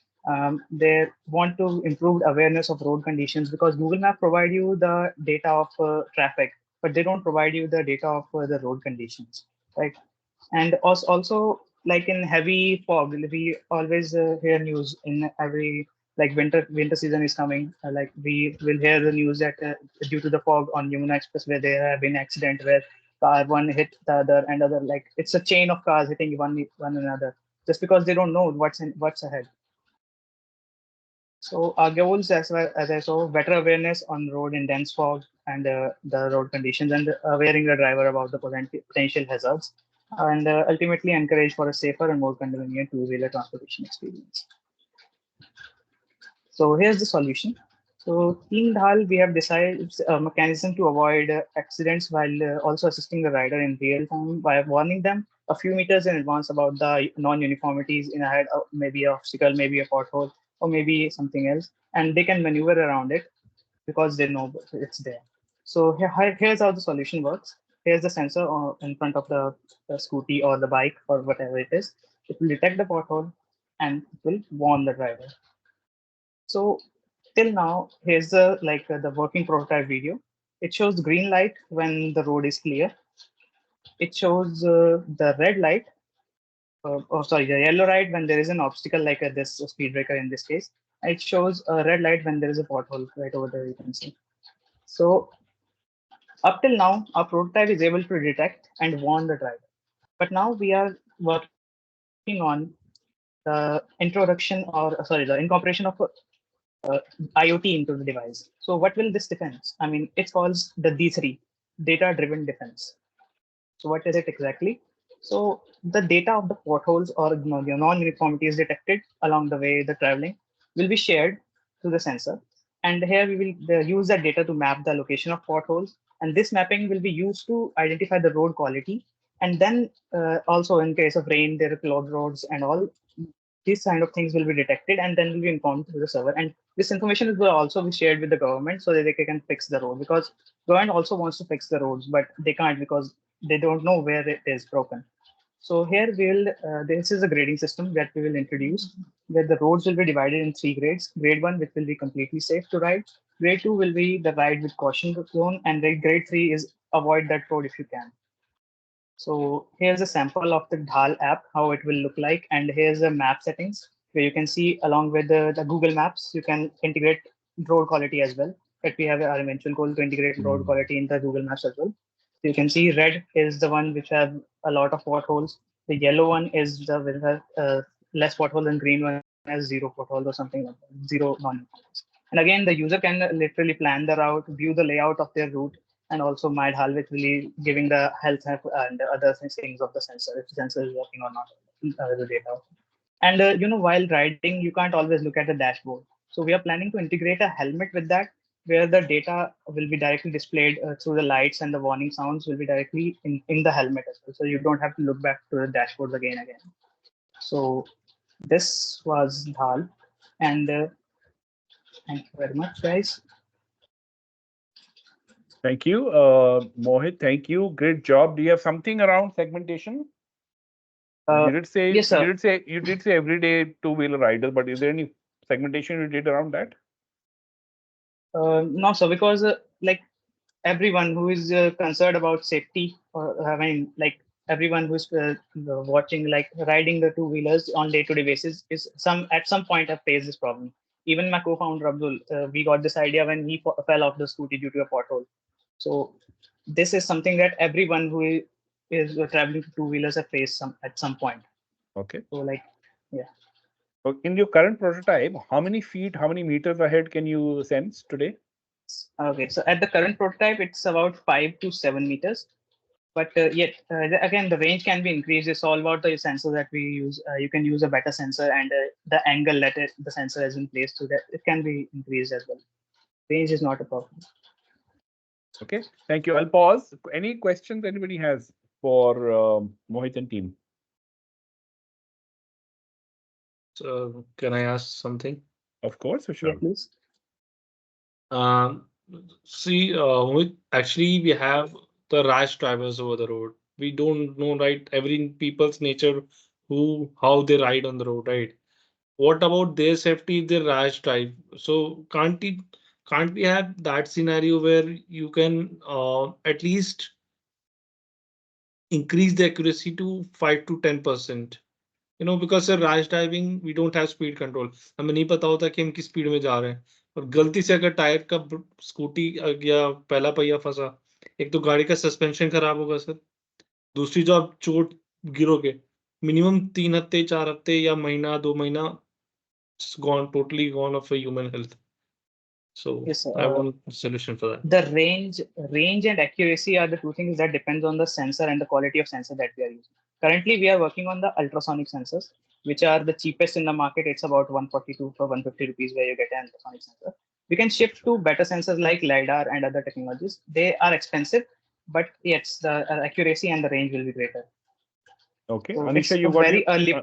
They want to improve awareness of road conditions because Google Map provide you the data of traffic, but they don't provide you the data of the road conditions, right? And also like in heavy fog, we always hear news in every like winter season is coming. Like we will hear the news that due to the fog on Yamuna Expressway there have been accident where car one hit the other and other, like it's a chain of cars hitting one another just because they don't know what's ahead. So our goals, as well as I saw, better awareness on road in dense fog and the road conditions, and awareing the driver about the potential hazards, and ultimately encourage for a safer and more convenient two-wheeler transportation experience. So here's the solution. So Team Dhal, we have decided a mechanism to avoid accidents while also assisting the rider in real time by warning them a few meters in advance about the non-uniformities in ahead, maybe an obstacle, maybe a pothole, or maybe something else, and they can maneuver around it because they know it's there. So here's how the solution works. Here's the sensor in front of the scooty or the bike or whatever it is. It will detect the pothole and it will warn the driver. So till now, here's the working prototype video. It shows green light when the road is clear. It shows the red light, the yellow light when there is an obstacle like this speed breaker in this case. It shows a red light when there is a pothole right over there, you can see. So up till now, our prototype is able to detect and warn the driver. But now we are working on the introduction or the incorporation of IoT into the device. So what will this defense? I mean, it's called the D3, data-driven defense. So what is it exactly? So the data of the potholes or your non-uniformities detected along the way the traveling will be shared to the sensor. And here we will use that data to map the location of potholes. And this mapping will be used to identify the road quality. And then also in case of rain, there are clogged roads and all these kind of things will be detected and then will be informed to the server. And this information will also be shared with the government so that they can fix the road because government also wants to fix the roads, but they can't because they don't know where it is broken. So here this is a grading system that we will introduce where the roads will be divided in 3 grades. Grade 1, which will be completely safe to ride. Grade 2 will be the ride with caution zone, and grade 3 is avoid that road if you can. So here's a sample of the Dhal app, how it will look like. And here's the map settings where you can see along with the Google Maps, you can integrate road quality as well. But we have our eventual goal to integrate road quality in the Google Maps as well. So you can see red is the one which have a lot of potholes. The yellow one is the with less potholes, and green one has zero potholes or something like that, zero non-potholes. And again, the user can literally plan the route, view the layout of their route, and also MyDhal, which will be giving the health and other things of the sensor, if the sensor is working or not, the data. And while riding, you can't always look at the dashboard. So we are planning to integrate a helmet with that, where the data will be directly displayed through the lights and the warning sounds will be directly in the helmet as well. So you don't have to look back to the dashboards again. So this was Dhal, and thank you very much, guys. Thank you, Mohit. Thank you. Great job. Do you have something around segmentation? You did say Yes, sir. you did say everyday two-wheeler riders, but is there any segmentation you did around that? No, sir, because like everyone who is concerned about safety, or I mean, like everyone who's watching, like riding the two-wheelers on day-to-day basis, is at some point have faced this problem. Even my co-founder Abdul, we got this idea when he fell off the scooty due to a pothole. So this is something that everyone who is traveling to two-wheelers have faced at some point. Okay. So like, yeah. So in your current prototype, how many feet, how many meters ahead can you sense today? Okay, so at the current prototype, it's about 5 to 7 meters. But yet, again, the range can be increased. It's all about the sensor that we use. You can use a better sensor and the angle that the sensor is in place so that it can be increased as well. Range is not a problem. Okay, thank you. I'll pause. Any questions anybody has for Mohit and team? So can I ask something? Of course, Yeah, Vishal. please. See, actually, we have the rash drivers over the road. We don't know, right? Every people's nature, how they ride on the road, right? What about their safety if they rash drive? So can't we have that scenario where you can at least increase the accuracy to 5 to 10%? Because sir, rash driving, we don't have speed control. हमें नहीं पता होता कि हम किस speed में जा रहे हैं, और गलती से अगर टायर का स्कूटी या पहला पहिया फंसा, एक तो गाड़ी का सस्पेंशन खराब होगा सर, दूसरी जो आप चोट गिरोगे, मिनिमम 3 हफ्ते 4 हफ्ते या महीना 2 महीना gone, totally gone of a human health. So Yes, I want a solution for that. The range and accuracy are the two things that depends on the sensor and the quality of sensor that we are using. Currently, we are working on the ultrasonic sensors, which are the cheapest in the market. It's about 142 for 150 rupees where you get an ultrasonic sensor. We can shift to better sensors like LiDAR and other technologies. They are expensive, but yes, the accuracy and the range will be greater. Okay, So Anisha, it's you a got very your, early.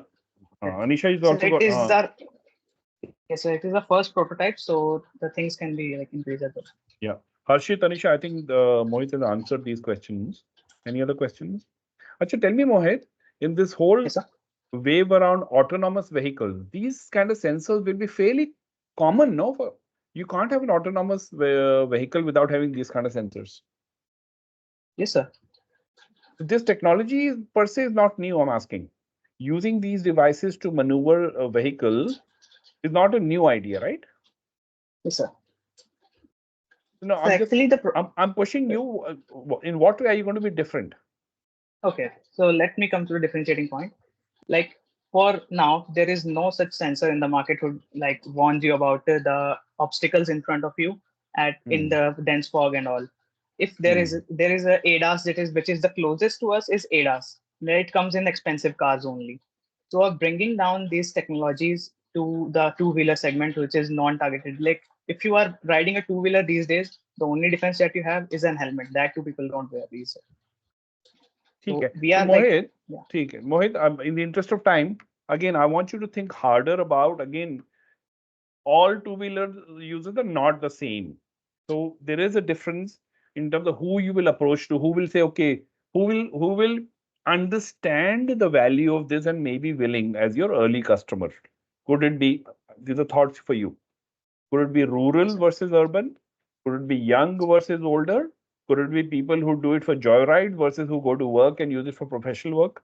Anisha is So also it got. is our yes, so it is the first prototype, so the things can be like increased as well. Yeah. Harshit, Anisha, I think Mohit has answered these questions. Any other questions? Acha, tell me, Mohit, in this whole Yes, sir. wave around autonomous vehicles, these kind of sensors will be fairly common, no? You can't have an autonomous vehicle without having these kind of sensors. Yes, sir. This technology per se is not new, I'm asking. Using these devices to maneuver a vehicle is not a new idea, right? Yes, sir. No, So I'm just actually I'm pushing you. In what way are you going to be different? Okay, so let me come to the differentiating point. Like for now, there is no such sensor in the market who like warns you about the obstacles in front of you in the dense fog and all. If there is a ADAS which is the closest to us is ADAS. It comes in expensive cars only. So bringing down these technologies to the two-wheeler segment, which is non-targeted. Like if you are riding a two-wheeler these days, the only defense that you have is an helmet. That two people don't wear these. ठीक So है. we So are Mohit, like, yeah. ठीक है. Mohit, in the interest of time, again, I want you to think harder about, again, all two-wheeler users are not the same. So there is a difference in terms of who you will approach to, who will say, okay, who will understand the value of this and may be willing as your early customer. Could it be, these are thoughts for you. Could it be rural versus urban? Could it be young versus older? Could it be people who do it for joyride versus who go to work and use it for professional work?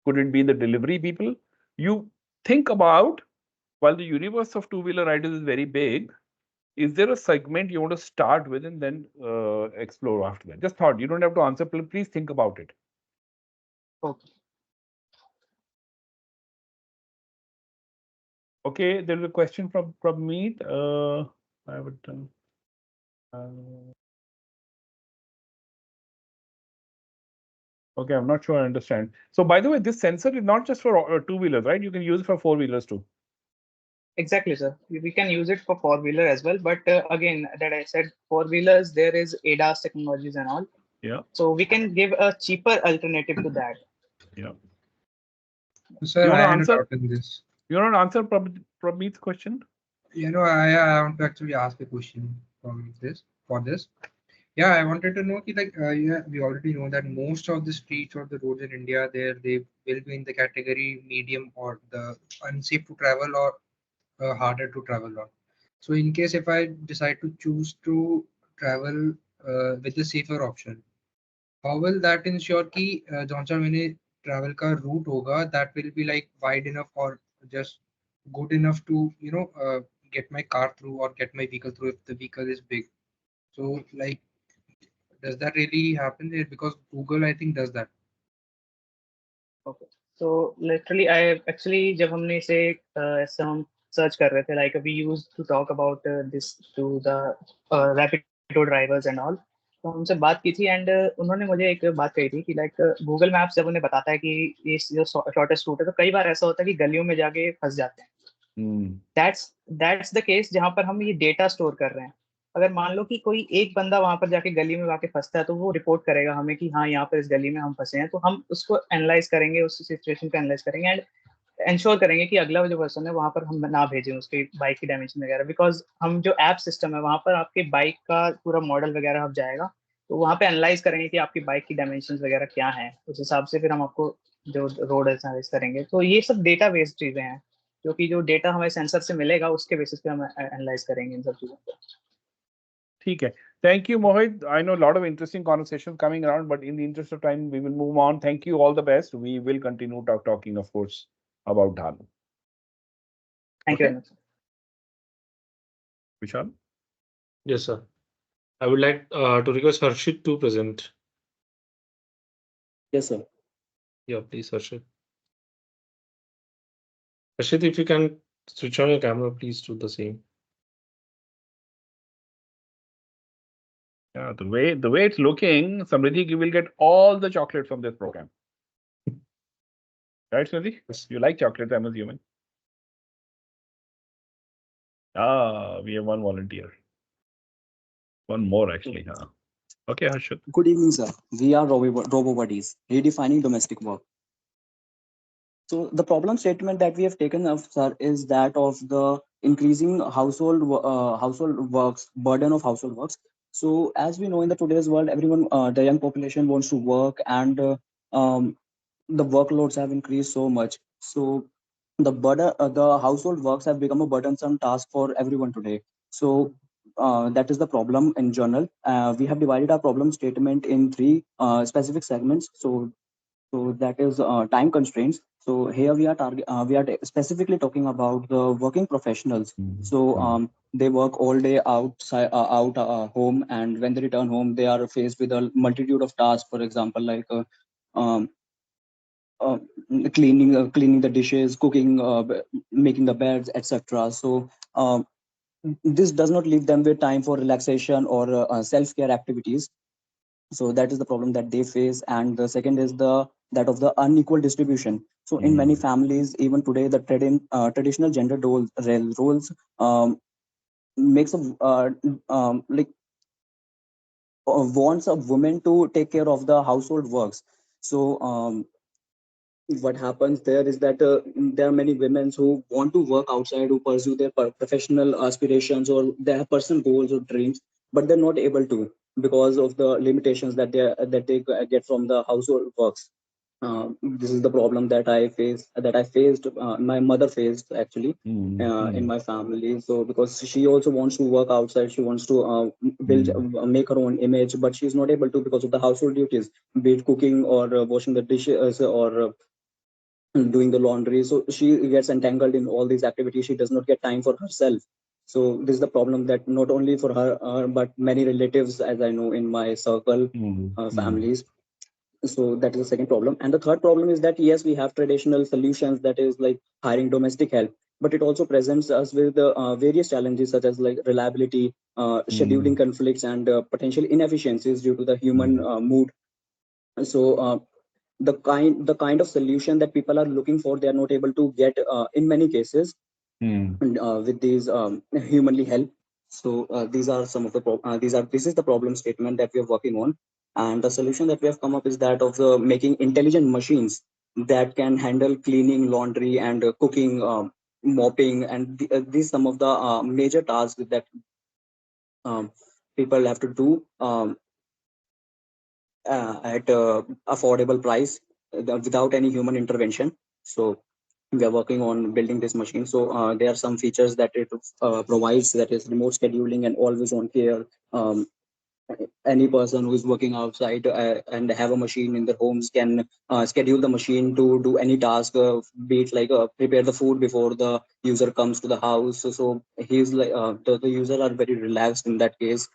Could it be the delivery people? You think about, while the universe of two-wheeler riders is very big, is there a segment you want to start with and then explore after that? Just thought. You don't have to answer. Please think about it. Okay. Okay, there is a question from Meet. I would. Okay, I'm not sure I understand. So, by the way, this sensor is not just for two-wheelers, right? You can use it for four-wheelers too. Exactly, sir. We can use it for four-wheeler as well. But again, that I said, four-wheelers, there is ADAS technologies and all. Yeah. So we can give a cheaper alternative to that. Yeah. Sir, You want I to had a answer? doubt in this. You want to answer Prabmeet's question? I want to actually ask a question for this. Yeah, I wanted to know, yeah, we already know that most of the streets or the roads in India, they will be in the category medium or the unsafe to travel or harder to travel on. So in case if I decide to choose to travel with the safer option, how will that ensure कि जौन सा मैंने travel का route होगा that will be like wide enough or just good enough to get my car through or get my vehicle through if the vehicle is big. So like does that really happen? Because Google I think does that. Okay. So literally, I actually जब हमने इसे ऐसे हम search कर रहे थे, like we used to talk about this to the Rapido drivers and all. तो उनसे बात की थी and उन्होंने मुझे एक बात कही थी कि like Google Maps जब उन्हें बताता है कि ये जो shortest route है, तो कई बार ऐसा होता है कि गलियों में जाके फंस जाते हैं. That's the case जहाँ पर हम ये डेटा स्टोर कर रहे हैं. अगर मान लो कि कोई एक बंदा वहां पर जाके गली में जाके फंसता है तो वो रिपोर्ट करेगा हमें कि हाँ यहाँ पर इस गली में हम फंसे हैं, तो हम उसको एनालाइज करेंगे, उस सिचुएशन को एनालाइज करेंगे एंड इंश्योर करेंगे कि अगला जो पर्सन है वहां पर हम ना भेजें उसके बाइक की डायमेंशन वगैरह, बिकॉज हम जो ऐप सिस्टम है वहां पर आपके बाइक का पूरा मॉडल वगैरह अब जाएगा तो वहाँ पे एनालाइज करेंगे कि आपकी बाइक की डायमेंशन वगैरह क्या है, उस हिसाब से फिर हम आपको जो रोड एनालाइज करेंगे। तो ये सब डेटा बेस्ड चीजें हैं, जो कि जो डेटा हमें सेंसर से मिलेगा उसके बेसिस पे हम एनालाइज करेंगे इन सब चीजों को। ठीक है, thank you Mohit. I know a lot of interesting conversations coming around, but in the interest of time we will move on. Thank you, all the best. We will continue talking of course about Dhalu. Thank you very much. Vishal? Yes, sir. I would like to request Harshit to present. Yes, sir. Yeah, please, Harshit. Harshit, if you can switch on your camera, please do the same. Yeah, the way it's looking, Samriddhi, you will get all the chocolate from this program. Right, Samriddhi? Yes. You like chocolate, I'm assuming. Ah, we have one volunteer. One more actually. Huh? Okay, Harshit. Good evening, sir. We are Robo Buddies, redefining domestic work. So the problem statement that we have taken up, sir, is that of the increasing household works, burden of household works. So as we know, in the today's world, everyone, the young population wants to work, and the workloads have increased so much. So the household works have become a burdensome task for everyone today. So that is the problem in general. We have divided our problem statement in three specific segments. So that is time constraints. So here we are specifically talking about the working professionals. So they work all day outside, out home, and when they return home, they are faced with a multitude of tasks. For example, like um, uh, cleaning the dishes, cooking, making the beds, etc. So this does not leave them with time for relaxation or self-care activities. So that is the problem that they face. And the second is that of the unequal distribution. So in many families, even today, the traditional gender roles makes like wants a woman to take care of the household works. So what happens there is that there are many women who want to work outside, who pursue their professional aspirations or their personal goals or dreams, but they're not able to because of the limitations that they get from the household works. This is the problem that I faced, my mother faced actually in my family. So because she also wants to work outside, she wants to make her own image, but she's not able to because of the household duties, be it cooking or washing the dishes or doing the laundry. So she gets entangled in all these activities. She does not get time for herself. So this is the problem that not only for her, but many relatives, as I know in my circle, families. So that is the second problem. And the third problem is that yes, we have traditional solutions, that is like hiring domestic help, but it also presents us with various challenges such as like reliability, scheduling conflicts, and potential inefficiencies due to the human mood. So the kind of solution that people are looking for, they are not able to get in many cases with these humanly help. So these are some of the this is the problem statement that we are working on, and the solution that we have come up is that of making intelligent machines that can handle cleaning, laundry, and cooking, mopping, and these some of the major tasks that um, people have to do at affordable price without any human intervention. So we are working on building this machine. So there are some features that it provides, that is remote scheduling and always on care. Any person who is working outside and have a machine in their homes can schedule the machine to do any task, be it like prepare the food before the user comes to the house. So he's like the user are very relaxed in that case.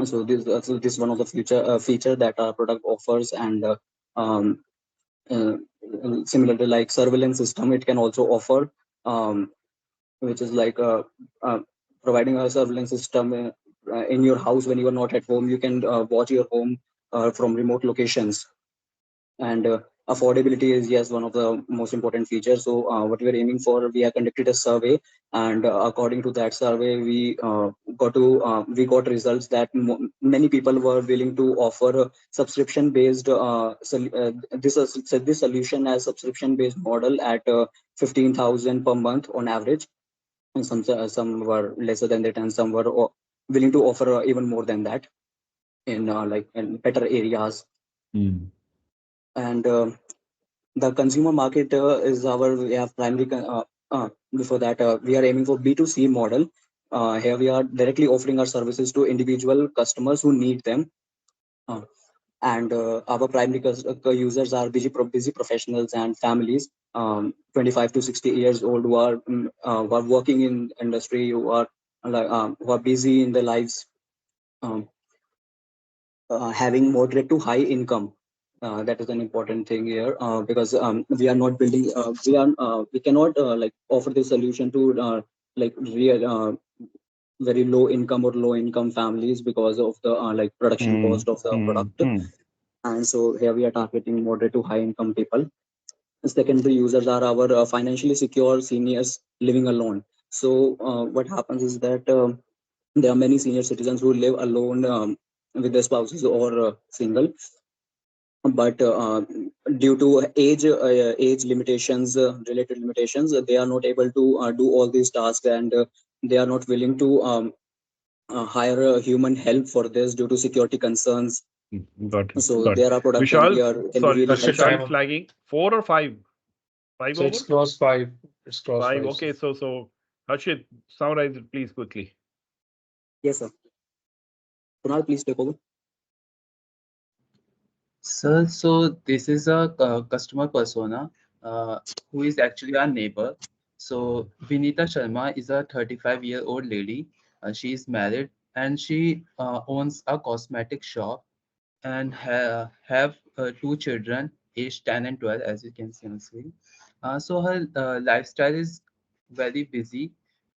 So this is one of the future feature that our product offers. And um, uh, similar to like surveillance system, it can also offer, which is like providing a surveillance system in your house when you are not at home. You can watch your home from remote locations. And affordability is yes one of the most important features. So what we are aiming for, we have conducted a survey, and according to that survey, we got results that many people were willing to offer a subscription based this solution as subscription based model at 15,000 per month on average. And some were lesser than that, and some were willing to offer even more than that. in like in better areas. And the consumer market is our we have before that we are aiming for B2C model. Here we are directly offering our services to individual customers who need them. Uh, and our primary users are busy professionals and families, 25 to 60 years old, who are working in industry, who are busy in their lives, um, having moderate to high income. That is an important thing here, because we are not building we cannot like offer the solution to like real very low income or low income families because of the like production cost of the product. And so here we are targeting moderate to high income people. Secondary users are our financially secure seniors living alone. So what happens is that there are many senior citizens who live alone with their spouses or single, but due to age limitations, related limitations, they are not able to do all these tasks, and they are not willing to hire human help for this due to security concerns. Got it. So Got there it. are products and Vishal, we are can sorry, really Harshit, Vishal I'm is flagging 4 or 5? 5 so over? it's cross 5. It's cross 5. 5. Okay, so Harshit, summarize it please quickly. Yes, sir. Kunal, please take over. Sir, so this is a customer persona who is actually our neighbor. So Vinita Sharma is a 35-year-old lady. She is married and she owns a cosmetic shop and have 2 children, aged 10 and 12, as you can see on the screen. So her lifestyle is very busy.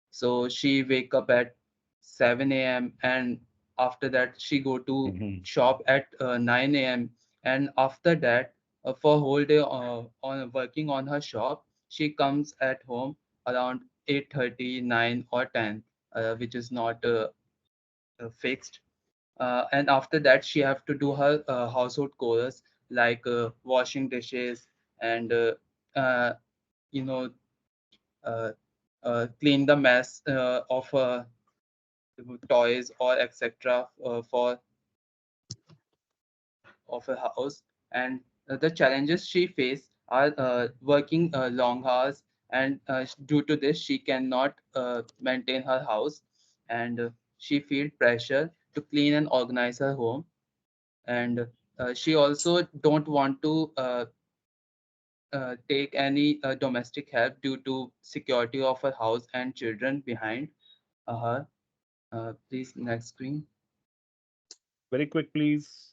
So she wake up at 7 a.m. and after that she go to shop at 9 a.m. And after that, for whole day on working on her shop, she comes at home around 8:30, 9 or 10, which is not fixed. And after that she have to do her household chores like washing dishes and uh, you know uh, clean the mess of toys or etc. For of a house. And the challenges she face are working long hours, and due to this she cannot maintain her house, and she feel pressure to clean and organize her home. And she also don't want to take any domestic help due to security of her house and children behind her. Please, next screen. Very quick, please.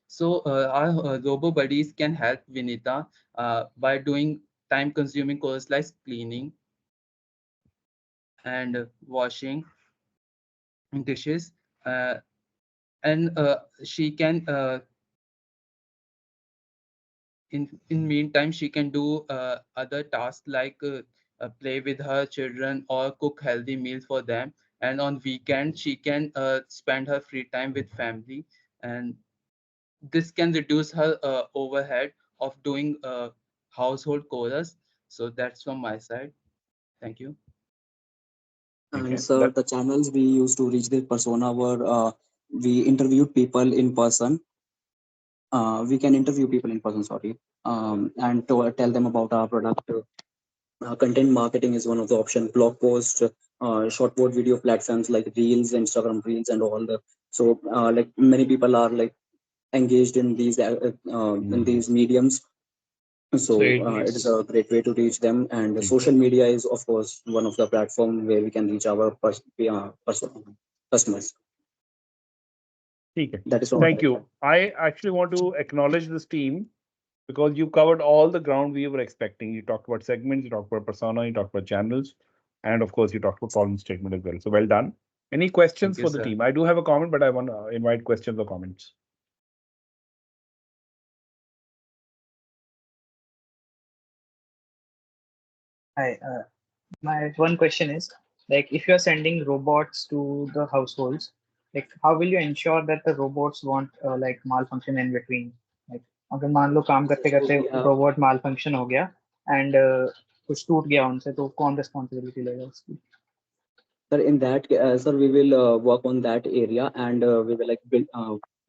So our robo buddies can help Vinita by doing time-consuming chores like cleaning and washing dishes, uh, and she can in meantime she can do other tasks like play with her children or cook healthy meals for them. And on weekend she can spend her free time with family, and this can reduce her overhead of doing household chores. So that's from my side. Thank you. And Okay. so the channels we used to reach this persona were we interviewed people in person. We can interview people in person, sorry, and to tell them about our product. Content marketing is one of the options. Blog post, short board video platforms like Reels, Instagram Reels, and all the. So like many people are like engaged in these mediums. So it is a great way to reach them, and social media is of course one of the platform where we can reach our customers. Okay. That is all. Thank you. I actually want to acknowledge this team because you covered all the ground we were expecting. You talked about segments, you talked about persona, you talked about channels, and of course, you talked about problem statement as well. So well done. Any questions Thank you, for the sir. team? I do have a comment, but I want to invite questions or comments. Hi, my one question is like if you're sending robots to the households, like how will you ensure that the robots won't like malfunction in between? Like अगर मान लो काम करते करते robot malfunction हो गया and कुछ टूट गया उनसे तो कौन responsibility लेगा उसकी? Sir, in that, sir, we will work on that area, and we will like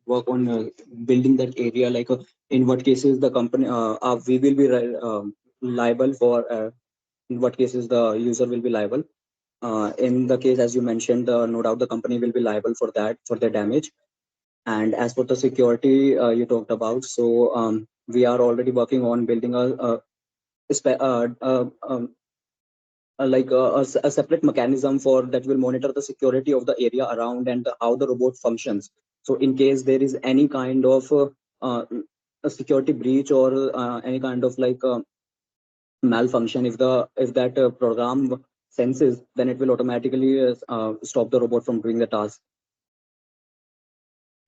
work on building that area. Like in what cases the company, we will be liable for. In what cases the user will be liable. In the case, as you mentioned, no doubt the company will be liable for that, for the damage. And as for the security you talked about, so we are already working on building spe- uh, uh, um, a separate mechanism for that will monitor the security of the area around and how the robot functions. So in case there is any kind of uh, a security breach or any kind of malfunction, if that program senses, then it will automatically stop the robot from doing the task.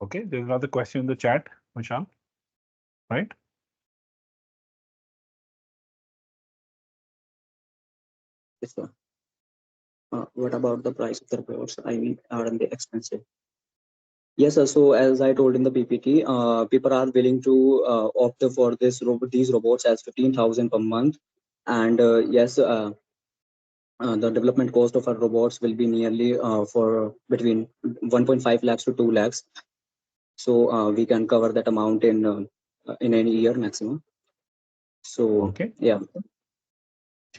Okay, there's another question in the chat, Vishal. Right? Yes, sir. What about the price of the robots? I mean, aren't they expensive? Yes, sir. So as I told in the PPT, people are willing to opt for these robots as 15,000 per month, and yes, the development cost of our robots will be nearly for between 1.5 lakhs to 2 lakhs. So we can cover that amount in any year maximum. So Okay. yeah.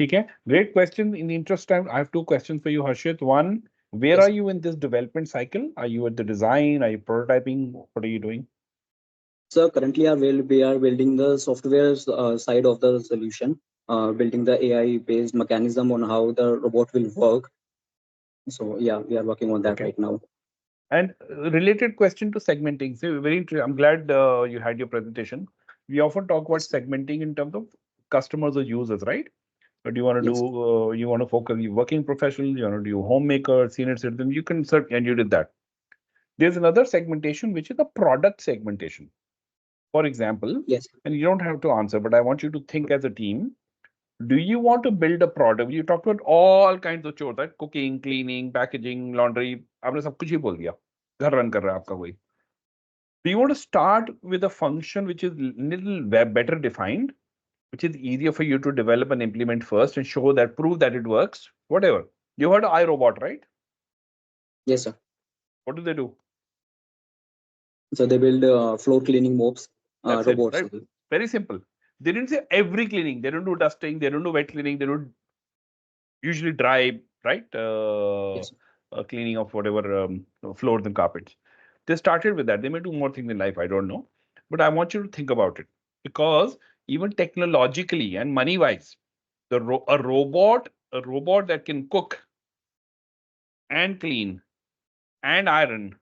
Okay. Great question. In the interest of time, I have two questions for you, Harshit. One, where Yes. are you in this development cycle? Are you at the design? Are you prototyping? What are you doing? So currently, we are building the software side of the solution, building the AI-based mechanism on how the robot will work. So yeah, we are working on that Okay. right now. And related question to segmenting. So very interesting. I'm glad you had your presentation. We often talk about segmenting in terms of customers or users, right? But you want to Yes. do, you want to focus, you working professionals, you want to do homemaker, senior citizen, you can search, and you did that. There's another segmentation, which is the product segmentation. For example, Yes. and you don't have to answer, but I want you to think as a team. Do you want to build a product? You talked about all kinds of chores, right? Cooking, cleaning, packaging, laundry. आपने सब कुछ ही बोल दिया. घर run कर रहा है आपका कोई. Do you want to start with a function which is little better defined, which is easier for you to develop and implement first and show that, prove that it works, whatever. You heard of iRobot, right? Yes, sir. What do they do? So they build floor cleaning mops, That's robots. it, right? Very simple. They didn't say every cleaning. They don't do dusting. They don't do wet cleaning. They do usually dry, right? Yes. Cleaning of whatever floors and carpets. They started with that. They may do more things in life. I don't know. But I want you to think about it because even technologically and money wise, a robot that can cook and clean and iron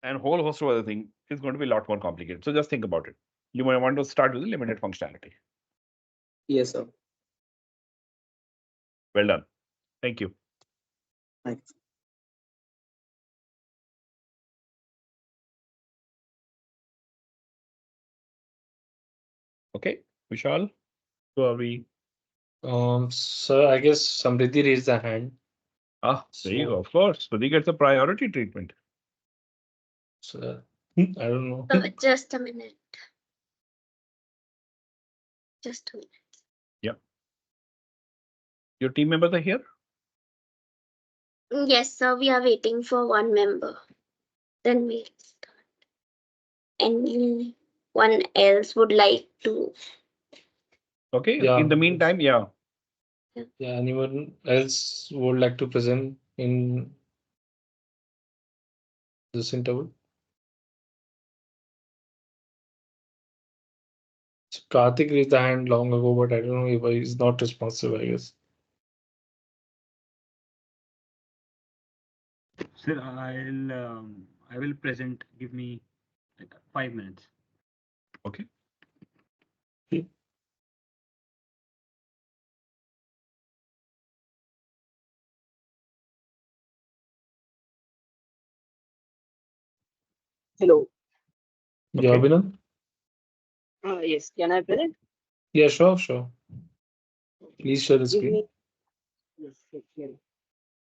and whole host of other things is going to be a lot more complicated. So just think about it. You might want to start with a limited functionality. Yes, sir. Well done. Thank you. Thanks. Okay, Vishal. So are we? So I guess Samriddhi raised the hand. There you go. Of course. So he gets a priority treatment. So I don't know. Just a minute. Just a minute. Yeah. Your team members are here? Yes, sir. We are waiting for one member. Then we'll start. Anyone else would like to? Okay. Yeah. In the meantime, yeah. Yeah. Anyone else would like to present in this interval? So Karthik raised the hand long ago, but I don't know if he's not responsive, I guess. Sir, I will present. Give me like 5 minutes. Okay. Hello. Yeah, Okay. Abhinav? Yes, can I present? Yeah, sure. Please share the Give screen. me. Yes, yes.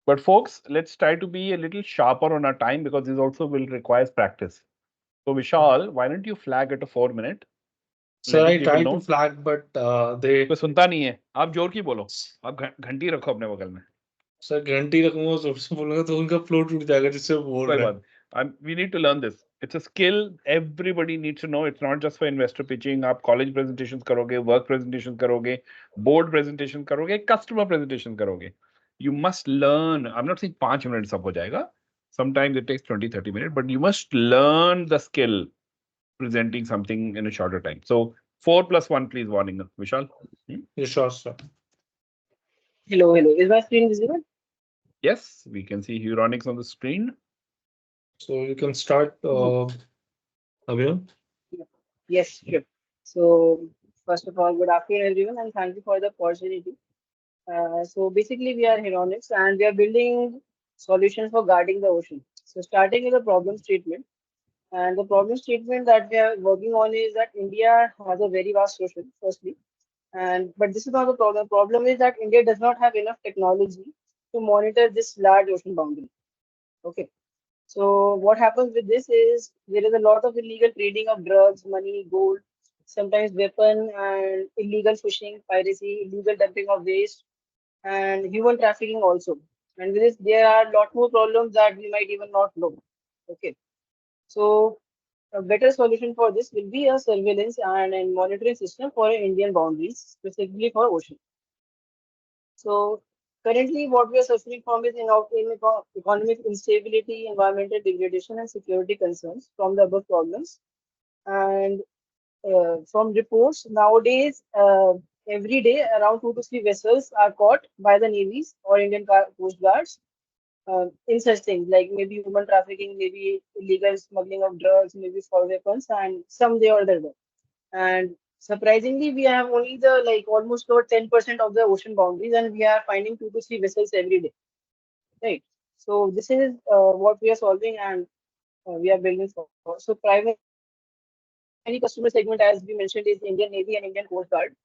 But folks, let's try to be a little sharper on our time because this also will require practice. So Vishal, why don't you flag at a 4 minute? So Let I the people tried know. to flag, but they. कोई सुनता नहीं है. आप जोर की बोलो. आप घंटी रखो अपने बगल में. सर गारंटी रखूंगा सबसे बोलूंगा तो उनका फ्लो टूट जाएगा जिससे वो बोल कोई रहा है. बात. We need to learn this. It's a skill everybody needs to know. It's not just for investor pitching. आप college presentations करोगे, work presentations करोगे, board presentations करोगे, customer presentations करोगे. You must learn. I'm not saying 5 minutes सब हो जाएगा. Sometimes it takes 20-30 minutes, but you must learn the skill presenting something in a shorter time. So 4+1, please, warning, Vishal. Yeah, sure, sir. Hello, hello. Is my screen visible? Yes, we can see Euronics on the screen. So you can start, Abhinav. Yes, sure. So, first of all, good afternoon, everyone, and thank you for the opportunity. So, basically, we are Heronics and we are building solutions for guarding the ocean. So, starting with the problem statement. And the problem statement that we are working on is that India has a very vast ocean, firstly. But this is not the problem. The problem is that India does not have enough technology to monitor this large ocean boundary. Okay. So what happens with this is there is a lot of illegal trading of drugs, money, gold, sometimes weapon and illegal fishing, piracy, illegal dumping of waste, and human trafficking also. And with this, there are a lot more problems that we might even not know. Okay. So a better solution for this will be a surveillance and a monitoring system for Indian boundaries, specifically for ocean. So currently, what we are suffering from is economic instability, environmental degradation, and security concerns from the above problems. And from reports, nowadays, every day, around 2 to 3 vessels are caught by the navies or Indian Coast Guards in such things like maybe human trafficking, maybe illegal smuggling of drugs, maybe for weapons, and some the other way. And surprisingly, we have only the like almost over 10% of the ocean boundaries, and we are finding 2 to 3 vessels every day. Right. So this is what we are solving, and we are building for. So primary customer segment, as we mentioned, is Indian Navy and Indian Coast Guard.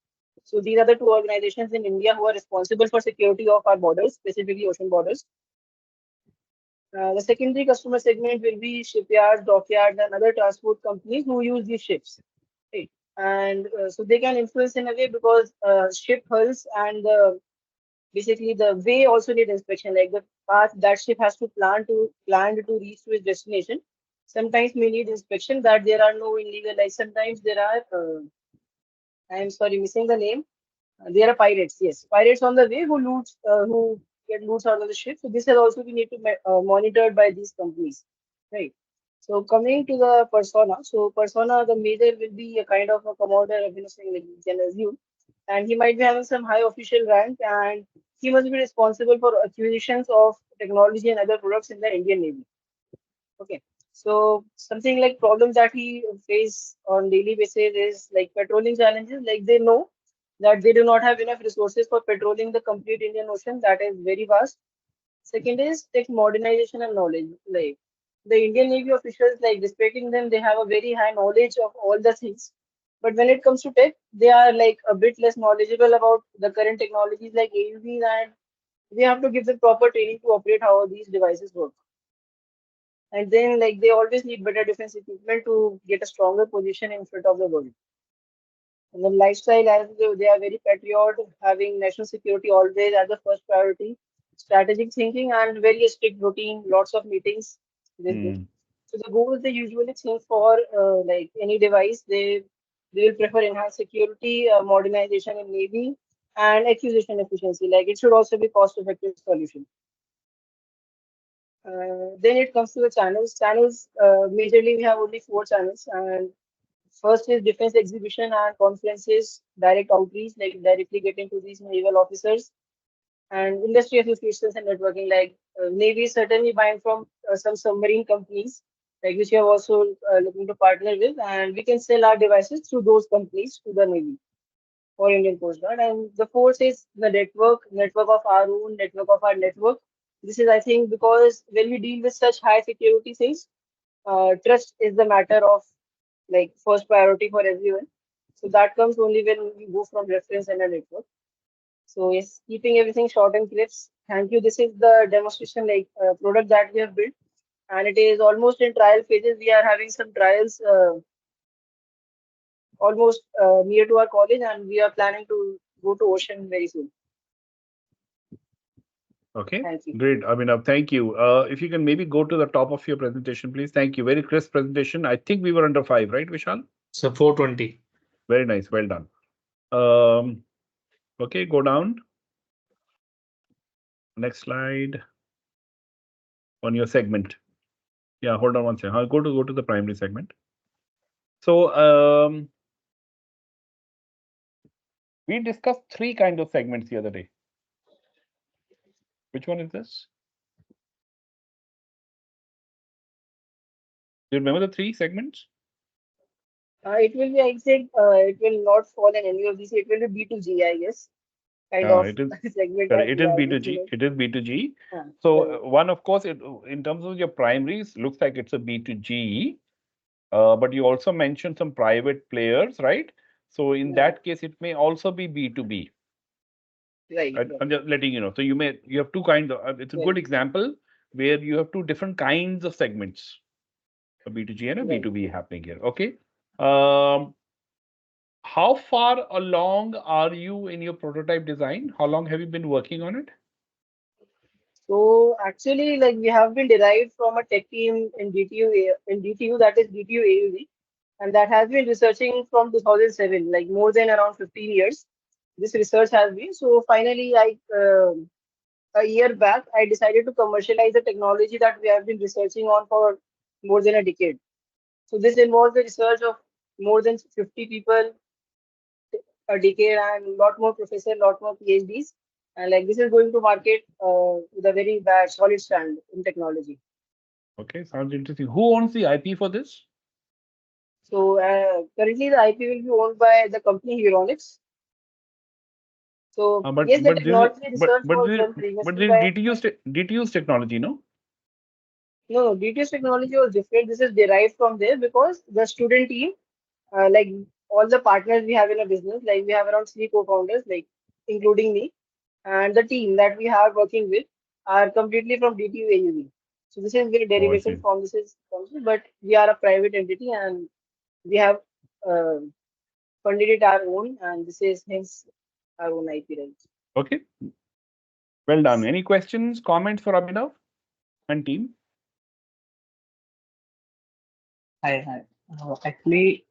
So these are the two organizations in India who are responsible for security of our borders, specifically ocean borders. The secondary customer segment will be shipyards, dockyards, and other transport companies who use these ships. Right. And so they can influence in a way because ship hulls and basically the way also need inspection, like the path that ship has to plan to reach to its destination. Sometimes we need inspection that there are no illegal, like sometimes there are, I'm sorry, missing the name. There are pirates, yes, pirates on the way who get loots out of the ship. So this has also been need to monitored by these companies, right? So coming to the persona, so persona, the major will be a kind of a commander, like we can assume, and he might be having some high official rank, and he must be responsible for acquisitions of technology and other products in the Indian Navy. Okay. So something like problems that he face on daily basis is like patrolling challenges. Like they know that they do not have enough resources for patrolling the complete Indian Ocean that is very vast. Second is tech modernization and knowledge. Like the Indian Navy officials, like respecting them, they have a very high knowledge of all the things. But when it comes to tech, they are like a bit less knowledgeable about the current technologies like AUVs, and we have to give them proper training to operate how these devices work. And then like they always need better defense equipment to get a stronger position in front of the world. And then lifestyle, as they are very patriotic, having national security always as the first priority, strategic thinking and very strict routine, lots of meetings. This good. So the goals they usually think for like any device, they will prefer enhanced security, modernization in navy, and acquisition efficiency. Like it should also be cost-effective solution. Then it comes to the channels. Channels, majorly we have only 4 channels, and first is defense exhibition and conferences, direct outreach, like directly getting to these naval officers, and industry associations and networking. Like Navy is certainly buying from some submarine companies, like which we are also looking to partner with, and we can sell our devices through those companies to the Navy or Indian Coast Guard. And the fourth is the network of our own, network of our network. This is, I think, because when we deal with such high security things, trust is the matter of like first priority for everyone. So that comes only when we go from reference and a network. So yes, keeping everything short and crisp. Thank you. This is the demonstration like product that we have built, and it is almost in trial phases. We are having some trials almost near to our college, and we are planning to go to ocean very soon. Okay, Thank you. great. Abhinav, thank you. If you can maybe go to the top of your presentation, please. Thank you. Very crisp presentation. I think we were under 5, right, Vishal? So 420. Very nice. Well done. Um, okay, go down. Next slide on your segment. Yeah, hold on one second. I'll go to the primary segment. So we discussed 3 kinds of segments the other day. Which one is this? Do you remember the 3 segments? It will be, I said, it will not fall in any of these. It will be B2G, I guess, kind of It is segment correct. that It we is are B2G. looking at. It is B2G. Yeah, So right. one, of course, in terms of your primaries, looks like it's a B2G. But you also mentioned some private players, right? So in Yeah. that case, it may also be B2B. Right, right, I'm just letting you know. So you have 2 kinds of. It's a good right, example where you have 2 different kinds of segments, a B2G and a right. B2B happening here. Okay. Um, how far along are you in your prototype design? How long have you been working on it? So actually, like we have been derived from a tech team in DTU, that is DTU AUV, and that has been researching from 2007, like more than around 15 years. This research has been. So finally, a year back, I decided to commercialize the technology that we have been researching on for more than a decade. So this involves the research of more than 50 people a decade and lot more professors, lot more PhDs. And like this is going to market with a very bad solid stand in technology. Okay, sounds interesting. Who owns the IP for this? So currently the IP will be owned by the company Euronics. So yes, the But this is technology research was done but previously this is by DTU's technology, no? no, DTS technology was different. This is derived from there because the student team, like all the partners we have in a business, like we have around 3 co-founders, like including me, and the team that we have working with are completely from DTU AUV. So this is where Oh, I derivation see. from this is comes, but we are a private entity and we have uh, funded it our own, and this is hence our own IP rights. Okay, well done. Any questions, comments for Abhinav and team? Hi. Actually,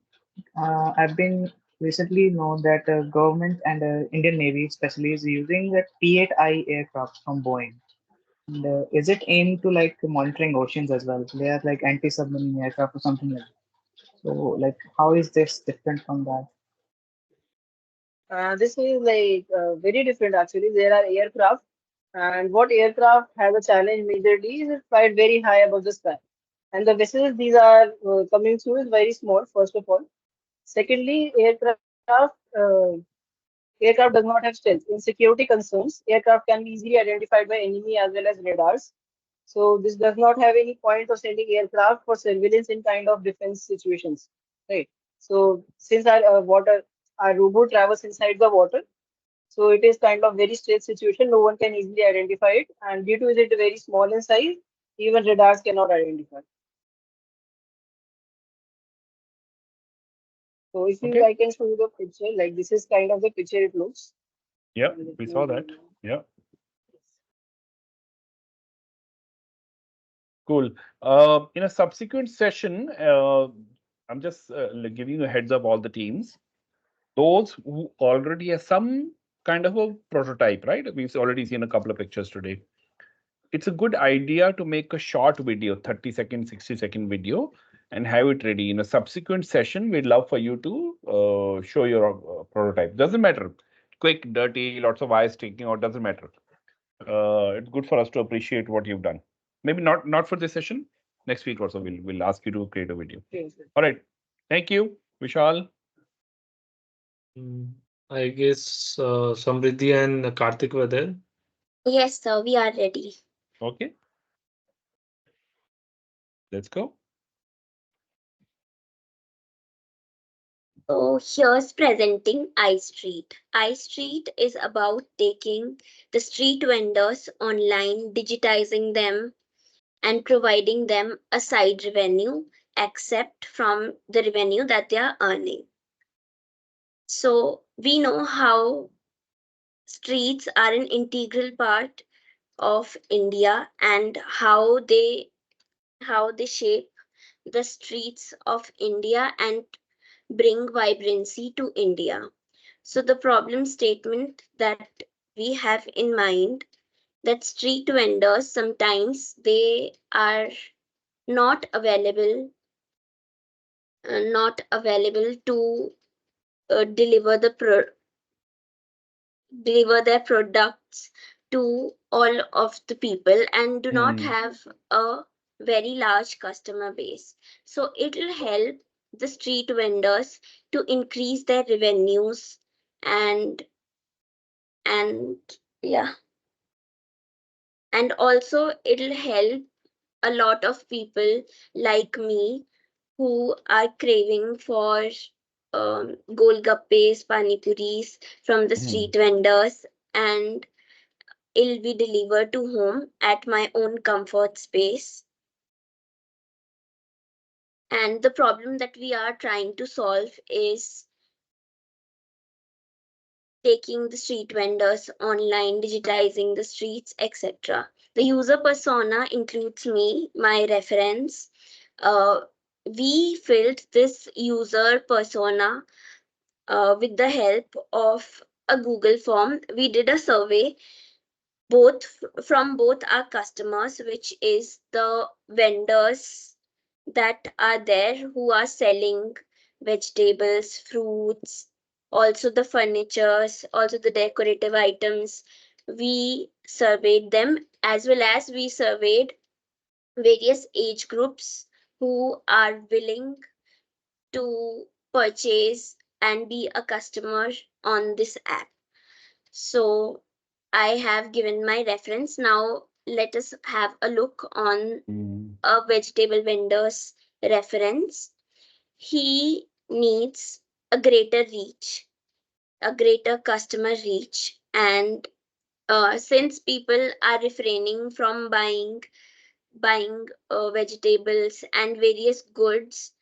I've been recently known that government and Indian Navy especially is using the P-8I aircraft from Boeing. And is it aimed to like monitoring oceans as well? They are like anti-submarine aircraft or something like that. So like, how is this different from that? This is like very different actually. There are aircraft, and what aircraft has a challenge majorly is it flight very high above the sky. And the vessels these are coming through is very small, first of all. Secondly, aircraft does not have stealth. In security concerns, aircraft can be easily identified by enemy as well as radars. So this does not have any point of sending aircraft for surveillance in kind of defense situations, right? So since our robot travels inside the water, so it is kind of very strange situation. No one can easily identify it, and due to it very small in size, even radars cannot identify. So if you, Okay. I can show you the picture. Like this is kind of the picture it looks. Yeah, Let we me saw that. go. Yeah, cool. In a subsequent session, I'm just giving you a heads up all the teams. Those who already have some kind of a prototype, right? We've already seen a couple of pictures today. It's a good idea to make a short video, 30-second, 60-second video, and have it ready. In a subsequent session, we'd love for you to show your prototype. Doesn't matter. Quick, dirty, lots of eyes sticking out, doesn't matter. It's good for us to appreciate what you've done. Maybe not for this session. Next week also, we'll ask you to create a video. Okay. All right. Thank you, Vishal. I guess Samriddhi and Karthik were there. Yes, sir, we are ready. Okay. Let's go. So here's presenting iStreet. iStreet is about taking the street vendors online, digitizing them, and providing them a side revenue except from the revenue that they are earning. So we know how streets are an integral part of India and how they shape the streets of India and bring vibrancy to India. So the problem statement that we have in mind, that street vendors sometimes they are not available to deliver deliver their products to all of the people and do not have a very large customer base. So it will help the street vendors to increase their revenues and and yeah, and also it'll help a lot of people like me who are craving for golgappes, pani puris from the street vendors, and it'll be delivered to home at my own comfort space. And the problem that we are trying to solve is taking the street vendors online, digitizing the streets, etc. The user persona includes me, my reference. Uh, we filled this user persona with the help of a Google form. We did a survey from both our customers, which is the vendors that are there who are selling vegetables, fruits, also the furnitures, also the decorative items. We surveyed them, as well as we surveyed various age groups who are willing to purchase and be a customer on this app. So I have given my reference. Now let us have a look on a vegetable vendor's reference. He needs a greater reach, a greater customer reach, and since people are refraining from buying vegetables and various goods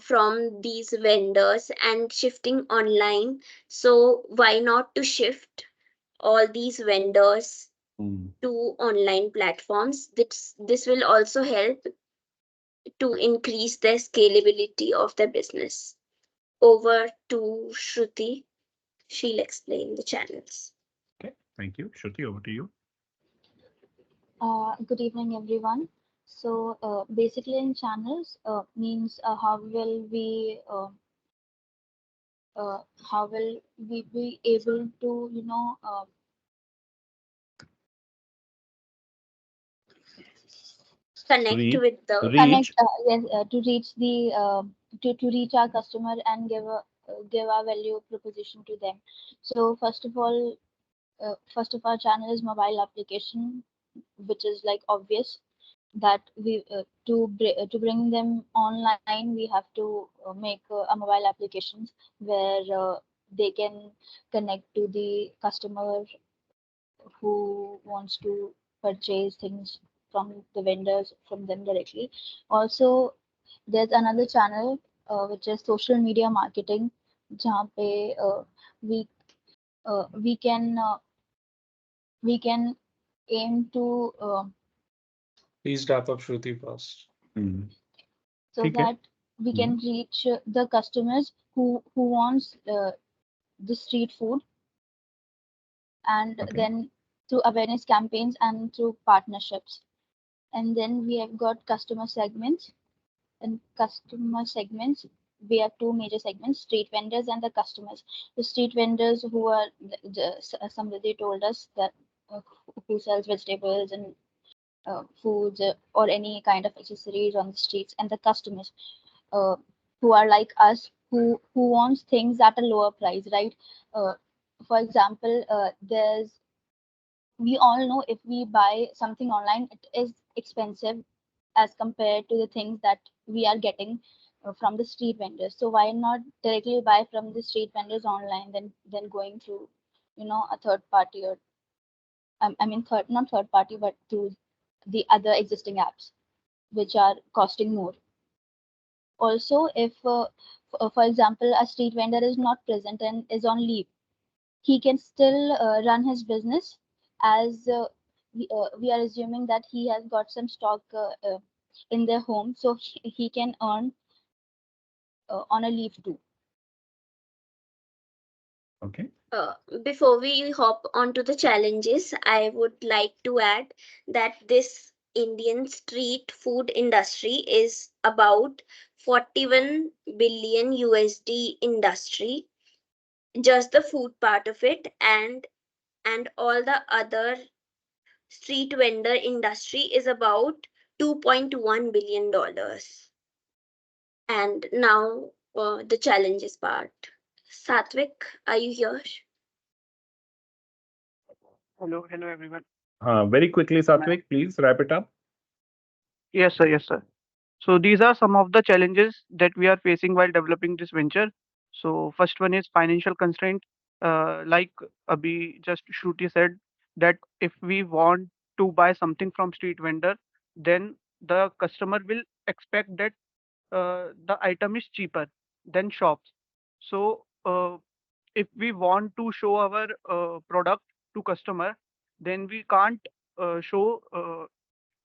from these vendors and shifting online, so why not to shift all these vendors to online platforms? This will also help to increase their scalability of their business. Over to Shruti. She'll explain the channels. Okay, thank you. Shruti, over to you. Good evening, everyone. So basically in channels means how will we be able to, Connect with the connect, yes, to reach the to reach our customer and give our value proposition to them. So first of all, channel is mobile application, which is like obvious that we to bring them online, we have to make a mobile applications where they can connect to the customer who wants to purchase things from the vendors from them directly. Also, there's another channel which is social media marketing, जहाँ पे we we can we can aim to Please wrap up, Shruti, fast. so that we can reach the customers who wants the street food, and then through awareness campaigns and through partnerships. And then we have got customer segments. And customer segments, we have two major segments: street vendors and the customers. The street vendors who are somebody told us that who sells vegetables and foods or any kind of accessories on the streets, and the customers uh, who are like us, who wants things at a lower price, right? For example, there's we all know if we buy something online, it is expensive as compared to the things that we are getting from the street vendors. So why not directly buy from the street vendors online than going through, a third party, or I mean not third party, but through the other existing apps which are costing more. Also, if for example a street vendor is not present and is on leave, he can still run his business as we are assuming that he has got some stock in their home, so he can earn on a leave too. Okay. Before we hop onto the challenges, I would like to add that this Indian street food industry is about 41 billion USD industry, just the food part of it, and all the other street vendor industry is about $2.1 billion. And now the challenges part. Satvik, are you here? Hello, everyone. Very quickly, Satvik, please wrap it up. Yes, sir. Yes, sir. So these are some of the challenges that we are facing while developing this venture. So first one is financial constraint. Like Abhi just Shruti said, that if we want to buy something from street vendor, then the customer will expect that the item is cheaper than shops. So if we want to show our product to customer, then we can't show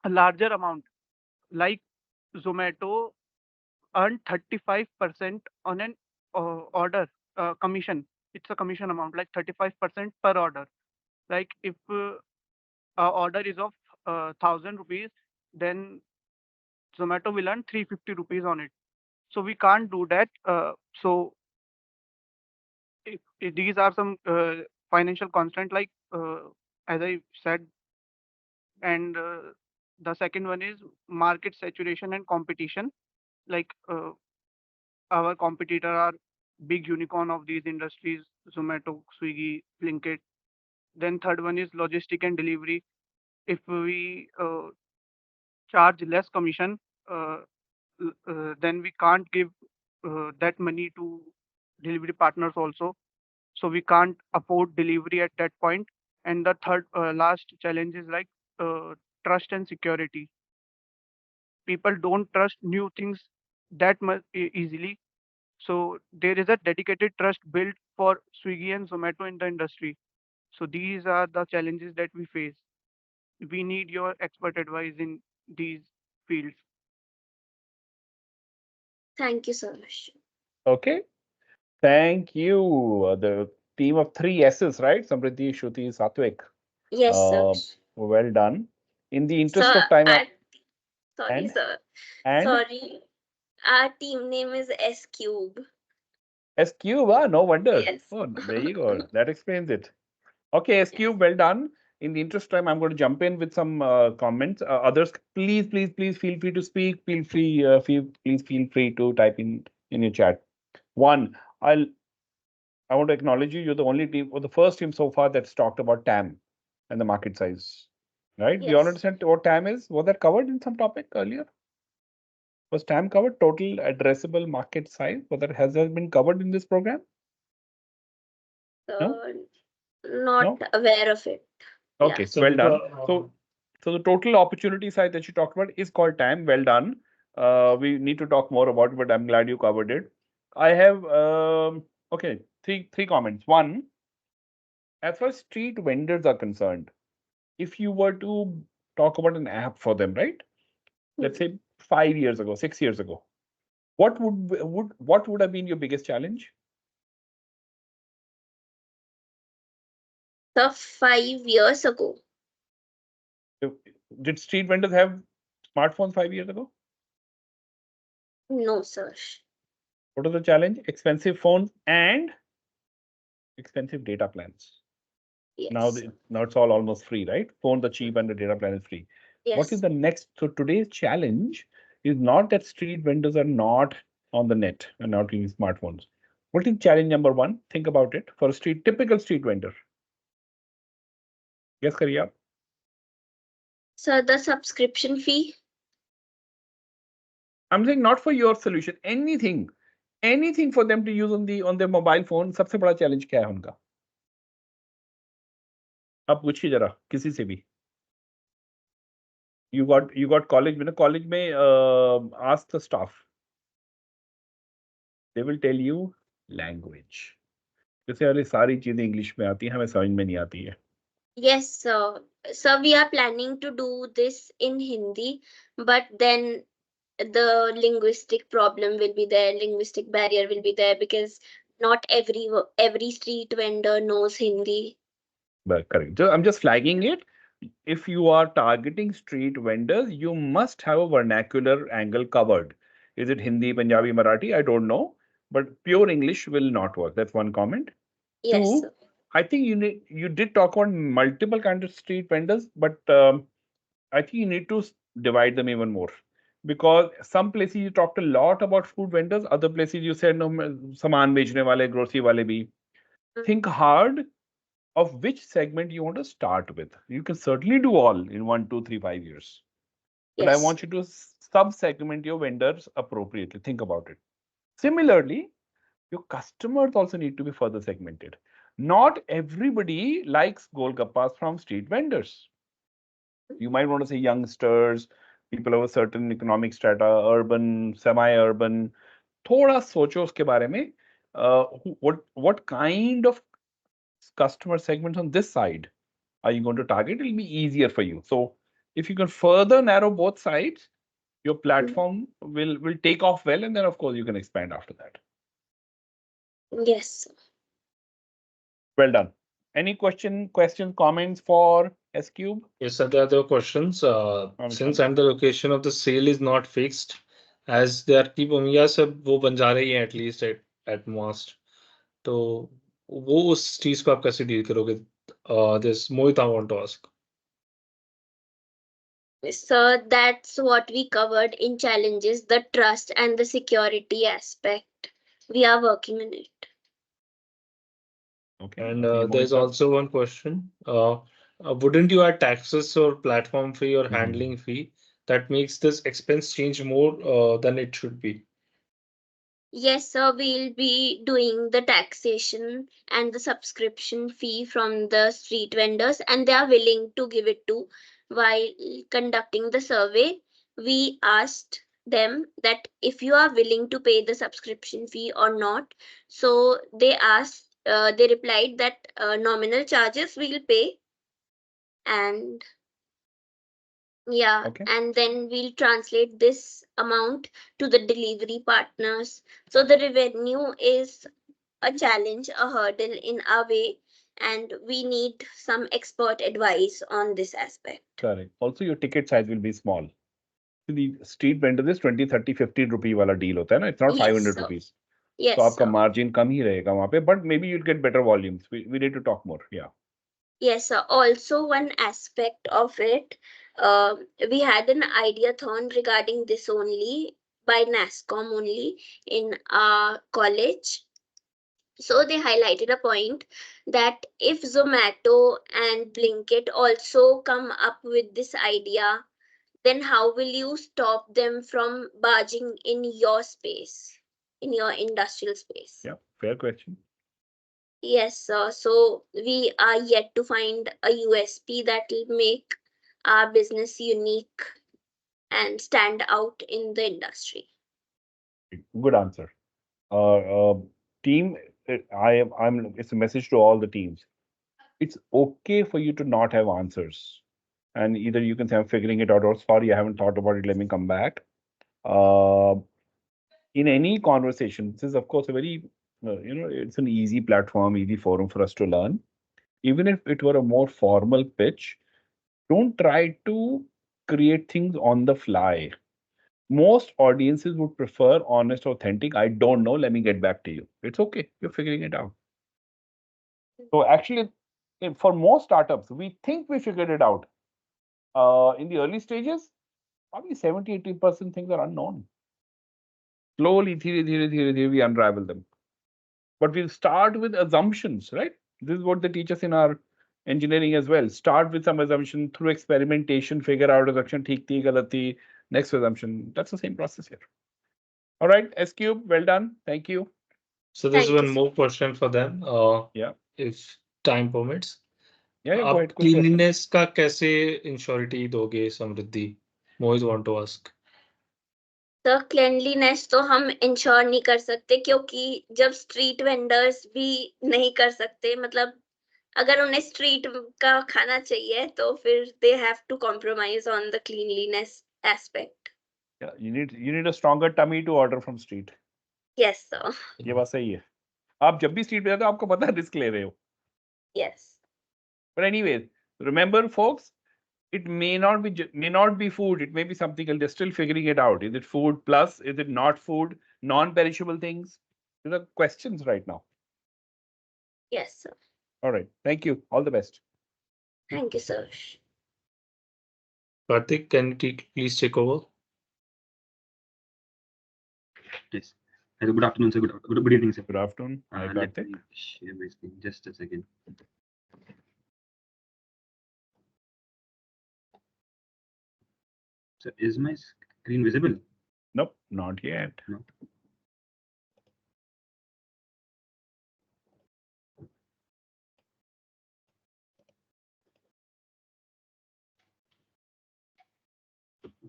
a larger amount. Like Zomato earn 35% on an order commission. It's a commission amount like 35% per order. Like if our order is of 1,000 rupees, then Zomato will earn 350 rupees on it. So we can't do that. So if these are some financial constant, like as I said, and the second one is market saturation and competition. Like our competitor are big unicorn of these industries, Zomato, Swiggy, Blinkit. Then third one is logistic and delivery. If we charge less commission, uh, then we can't give that money to delivery partners also. So we can't afford delivery at that point. And the third last challenge is like trust and security. People don't trust new things that much easily. So there is a dedicated trust built for Swiggy and Zomato in the industry. So these are the challenges that we face. We need your expert advice in these fields. Thank you so much. Okay. Thank you. The team of three S's, right? Samriddhi, Shruti, Satvik. Yes, sir. Well done. In the interest Sir, of time, sorry, and sir. and Sorry. Our team name is S Cube. S Cube, no wonder. Yes. Oh, there you go. That explains it. Okay, S Cube, well done. In the interest of time, I'm going to jump in with some comments. Others, please feel free to speak. Please feel free to type in your chat. One, I want to acknowledge you. You're the only team, or the first team so far that's talked about TAM and the market size. Right? We all Yes. understand what TAM is. Was that covered in some topic earlier? Was TAM covered? Total addressable market size. Has that been covered in this program? No? Not No? aware of it. Okay, Yeah. well done. So the total opportunity side that you talked about is called TAM. Well done. We need to talk more about it, but I'm glad you covered it. I have okay, three comments. One, as far as street vendors are concerned, if you were to talk about an app for them, right? Let's say 5 years ago, 6 years ago, what would have been your biggest challenge? So 5 years ago. Did street vendors have smartphones 5 years ago? No, sir. What is the challenge? Expensive phones and expensive data plans. Yes. Now it's all almost free, right? Phones are cheap and the data plan is free. Yes. What is the next? So today's challenge is not that street vendors are not on the net and not using smartphones. What is challenge number one? Think about it for a typical street vendor. Yes, Kariya. So the subscription fee. I'm saying not for your solution. Anything for them to use on their mobile phone. सबसे बड़ा challenge क्या है उनका? आप पूछिए जरा किसी से भी. You got college में ना college में ask the staff. They will tell you language. जैसे वाली सारी चीजें इंग्लिश में आती हैं हमें समझ में नहीं आती है. Yes, sir. So we are planning to do this in Hindi, but then the linguistic problem will be there, linguistic barrier will be there because not every street vendor knows Hindi. But correct. So I'm just flagging it. If you are targeting street vendors, you must have a vernacular angle covered. Is it Hindi, Punjabi, Marathi? I don't know. But pure English will not work. That's one comment. Yes, Two, sir. I think you did talk about multiple kinds of street vendors, but I think you need to divide them even more. Because some places you talked a lot about food vendors, other places you said no, saman bechne wale, grocery wale bhi. Think hard of which segment you want to start with. You can certainly do all in 1, 2, 3, 5 years. But I Yes. want you to sub-segment your vendors appropriately. Think about it. Similarly, your customers also need to be further segmented. Not everybody likes golgappas from street vendors. You might want to say youngsters, people of a certain economic strata, urban, semi-urban. थोड़ा सोचो उसके बारे में. What kind of customer segments on this side are you going to target? It'll be easier for you. So if you can further narrow both sides, your platform will take off well, and then of course you can expand after that. Yes. Well done. Any questions, comments for S Cube? Yes, sir, there are other questions. Since and the location of the sale is not fixed, as they are keep yeah sir, वो बन जा रही है at least at most. तो वो उस चीज को आप कैसे डील करोगे? This Mohit I want to ask. So that's what we covered in challenges, the trust and the security aspect. We are working on it. Okay. And there's also one question. Wouldn't you add taxes or platform fee or handling fee that makes this expense change more than it should be? Yes, sir, we'll be doing the taxation and the subscription fee from the street vendors, and they are willing to give it to. While conducting the survey, we asked them that if you are willing to pay the subscription fee or not. So they replied that nominal charges we'll pay, and yeah, Okay. and then we'll translate this amount to the delivery partners. So the revenue is a challenge, a hurdle in our way, and we need some expert advice on this aspect. Correct. Also, your ticket size will be small. The street vendor is 20, 30, 50 rupee wala deal hota hai na. It's not Yes, 500 sir. rupees. Yes, So आपका sir. margin कम ही रहेगा वहाँ पे, but maybe you'll get better volumes. We need to talk more. Yeah. Yes, sir. Also, one aspect of it, we had an ideathon regarding this only by NASCOM only in our college. So they highlighted a point that if Zomato and Blinkit also come up with this idea, then how will you stop them from barging in your space, in your industrial space? Yeah. Fair question. Yes, sir. So we are yet to find a USP that will make our business unique and stand out in the industry. Good answer. Team, it's a message to all the teams. It's okay for you to not have answers. And either you can say, I'm figuring it out, or sorry, I haven't thought about it, let me come back. Uh, in any conversation, this is, of course, a very, it's an easy platform, easy forum for us to learn. Even if it were a more formal pitch, don't try to create things on the fly. Most audiences would prefer honest, authentic. I don't know. Let me get back to you. It's okay. You're figuring it out. So actually, for most startups, we think we figured it out. In the early stages, probably 70, 80% things are unknown. Slowly, we unravel them. But we'll start with assumptions, right? This is what they teach us in our engineering as well. Start with some assumption through experimentation, figure out assumption, theek thi, galat thi, next assumption. That's the same process here. All right, S Cube, well done. Thank you. So there's Thank one you, sir. more question for them. Yeah. If time permits. Yeah, go आप ahead. Quick question. cleanliness का कैसे इंश्योरिटी दोगे समृद्धि? Mohit want to ask. तो cleanliness तो हम ensure नहीं कर सकते क्योंकि जब स्ट्रीट वेंडर्स भी नहीं कर सकते मतलब अगर उन्हें स्ट्रीट का खाना चाहिए तो फिर they have to compromise on the cleanliness aspect. Yeah, you need a stronger tummy to order from street. Yes, sir. ये बात सही है. आप जब भी स्ट्रीट पे जाते हो आपको पता है रिस्क ले रहे हो. Yes. But anyways, remember folks, it may not be food, it may be something else. They're still figuring it out. Is it food plus, is it not food, non-perishable things? These are questions right now. Yes, sir. All right, thank you, all the best. Thank you, sir. Karthik, can you please take over? Yes. Hello, good afternoon, sir. Good evening, sir. Good afternoon. Hi, Let Karthik. me share my screen. Just a second. So, is my screen visible? Nope, not yet. No.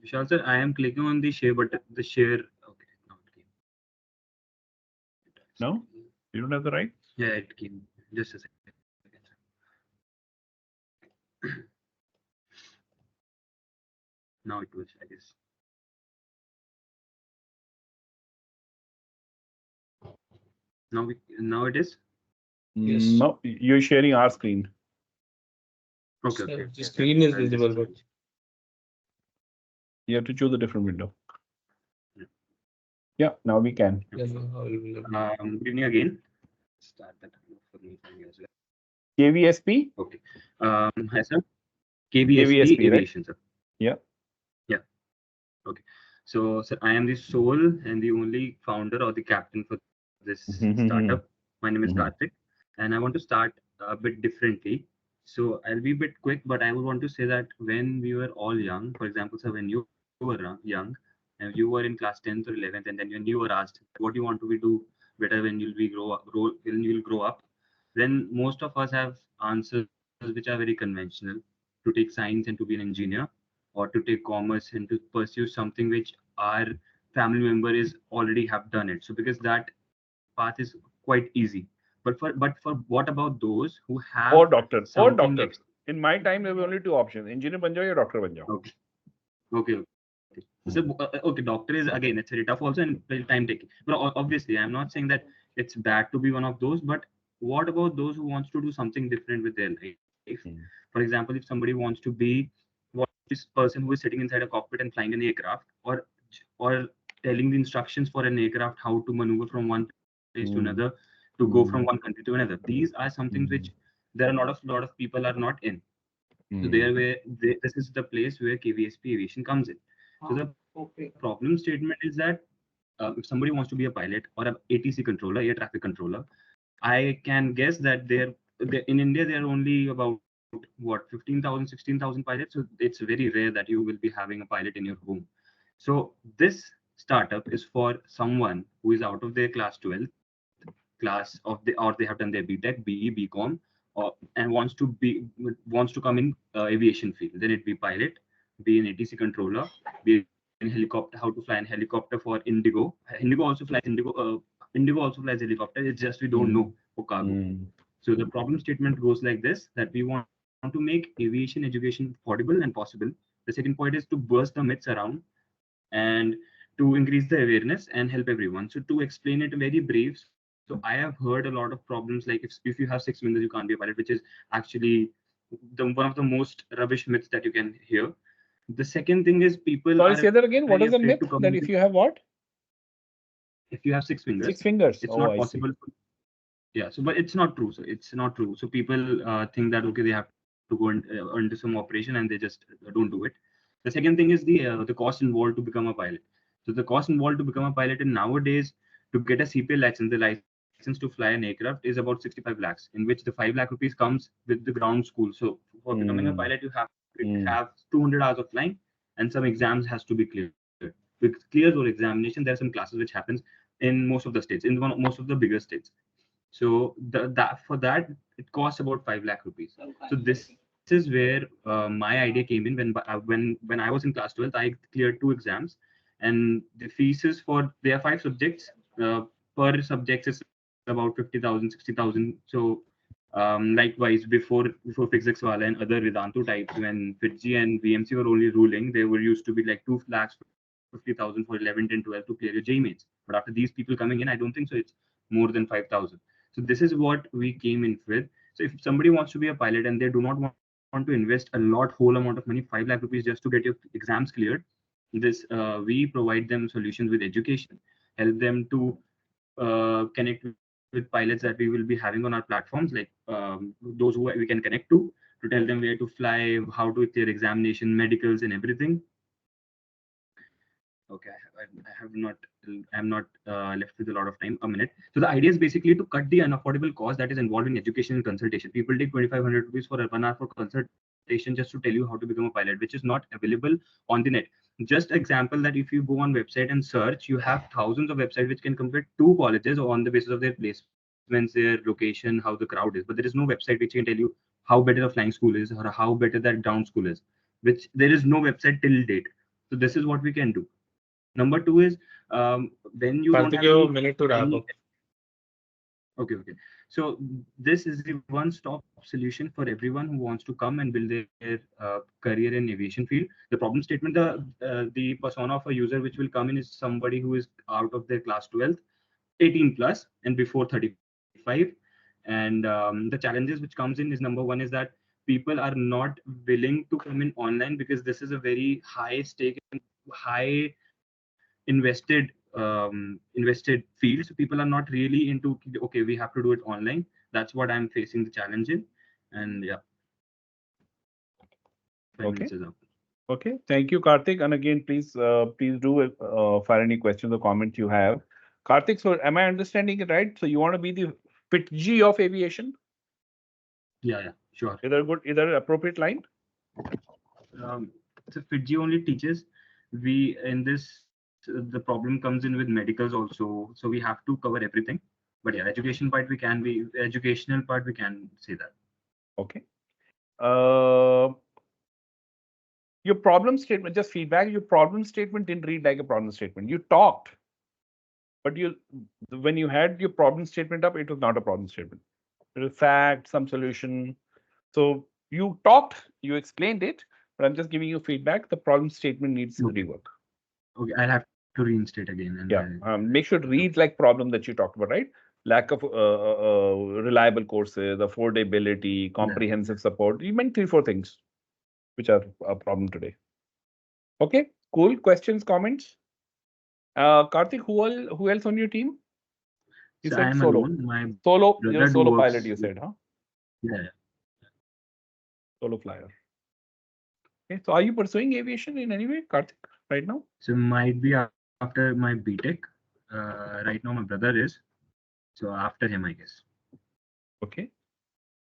Vishal sir, I am clicking on the share button. The share. Okay, now it came. No, you don't have the right. Yeah, it came. Just a second. Now it was, I guess. Now it is. Yes. No, you're sharing our screen. Okay. So Okay. the screen is visible, but You have to choose a different window. Yeah. Yeah, now we can. yeah, no, Good evening again. Start that for me as well. KVSP. Okay. Hi sir. KVSP KVSP, right? Aviation, sir. Yeah. Yeah. Okay. So, sir, I am the sole and the only founder or the captain for this startup. My name is Karthik, and I want to start a bit differently. So, I'll be a bit quick, but I would want to say that when we were all young, for example, sir, when you were young, and you were in class 10th or 11th, and then when you were asked what you want to be do better when you'll be when you'll grow up, then most of us have answers which are very conventional: to take science and to be an engineer, or to take commerce and to pursue something which our family member is already have done it. So because that path is quite easy. But for what about those who have Or doctor. Or something doctor. In my time, there were only two options: engineer ban jao ya doctor ban jao. Okay. Okay. So, okay, doctor is again, it's very tough also and very time taking. But obviously, I'm not saying that it's bad to be one of those. But what about those who wants to do something different with their life? For example, if somebody wants to be what this person who is sitting inside a cockpit and flying an aircraft, or telling the instructions for an aircraft how to maneuver from one place to another, to go from one country to another. These are some things which there are lot of people are not in. So this is the place where KVSP aviation comes in. So the problem statement is that if somebody wants to be a pilot or an ATC controller, air traffic controller, I can guess that in India there are only about what 15,000, 16,000 pilots. So it's very rare that you will be having a pilot in your home. So this startup is for someone who is out of their class 12th class or they have done their BTech, BE, BCom, and wants to come in aviation field. Then it be pilot, be an ATC controller, be in helicopter, how to fly an helicopter for Indigo. Indigo also flies helicopter. It's just we don't know for cargo. So the problem statement goes like this: that we want to make aviation education affordable and possible. The second point is to burst the myths around and to increase the awareness and help everyone. So to explain it very brief, so I have heard a lot of problems like if you have 6 windows, you can't be a pilot, which is actually one of the most rubbish myths that you can hear. The second thing is people Sorry, are say that again. What very is the afraid myth to come that into if you have what? if you have 6 fingers, 6 fingers. it's Oh, not I see. possible. Yeah, so but it's not true. So it's not true. So people think that okay, they have to go and into some operation and they just don't do it. The second thing is the cost involved to become a pilot. So the cost involved to become a pilot in nowadays to get a CPL license, the license to fly an aircraft is about 65 lakhs, in which the 5 lakh rupees comes with the ground school. So for becoming a pilot, you have 200 hours of flying and some exams has to be cleared. With clears or examination, there are some classes which happens in most of the states, in most of the bigger states. So for that it costs about 5 lakh rupees. So this is where my idea came in when I was in class 12th. I cleared 2 exams, and the fees is for there are 5 subjects. Per subject is about 50,000, 60,000. So Likewise, before physics wala and other Vedantu types, when FITG and VMC were only ruling, there were used to be like 2,50,000 for 11, 10, 12 to clear your J mains. But after these people coming in, I don't think so. It's more than 5,000. So this is what we came in with. So if somebody wants to be a pilot and they do not want to invest a whole amount of money, 5 lakh rupees just to get your exams cleared, we provide them solutions with education, help them to connect with pilots that we will be having on our platforms, like those who we can connect to tell them where to fly, how to clear examination, medicals, and everything. Okay, I'm not left with a lot of time. A minute. So the idea is basically to cut the unaffordable cost that is involved in education and consultation. People take 2,500 rupees for 1 hour for consultation just to tell you how to become a pilot, which is not available on the net. Just example that if you go on website and search, you have thousands of websites which can compare two colleges on the basis of their placements, their location, how the crowd is. But there is no website which can tell you how better a flying school is or how better that ground school is, which there is no website till date. So this is what we can do. Number two is when you don't have a minute to wrap up. Okay. So this is the one-stop solution for everyone who wants to come and build their career in aviation field. The problem statement, the persona of a user which will come in is somebody who is out of their class 12th, 18 plus, and before 35. And the challenges which comes in is, number one is that people are not willing to come in online because this is a very high stake and high invested field. So people are not really into, okay, we have to do it online. That's what I'm facing the challenge in. And yeah, 5 minutes is up. Okay, thank you, Karthik. And again, please do fire any questions or comments you have. Karthik, so am I understanding it right? So you want to be the FITG of aviation? Yeah, sure. Is that an appropriate line? So FITG only teaches. We in this the problem comes in with medicals also. So we have to cover everything. But yeah, educational part we can say that. Okay. Your problem statement, just feedback. Your problem statement didn't read like a problem statement. You talked, but when you had your problem statement up, it was not a problem statement. It was fact, some solution. So you talked, you explained it, but I'm just giving you feedback. The problem statement needs rework. Okay, I'll have to reinstate again. And make sure it reads like problem that you talked about, right? Lack of reliable courses, affordability, comprehensive support. You meant 3-4 things, which are a problem today. Okay, cool. Questions, comments? Karthik, who else on your team? You so said I'm solo. alone. Solo, you're a solo works, pilot, you said, huh? Yeah. Solo flyer. Okay, so are you pursuing aviation in any way, Karthik, right now? So might be after my BTech. Right now my brother is. So after him, I guess. Okay.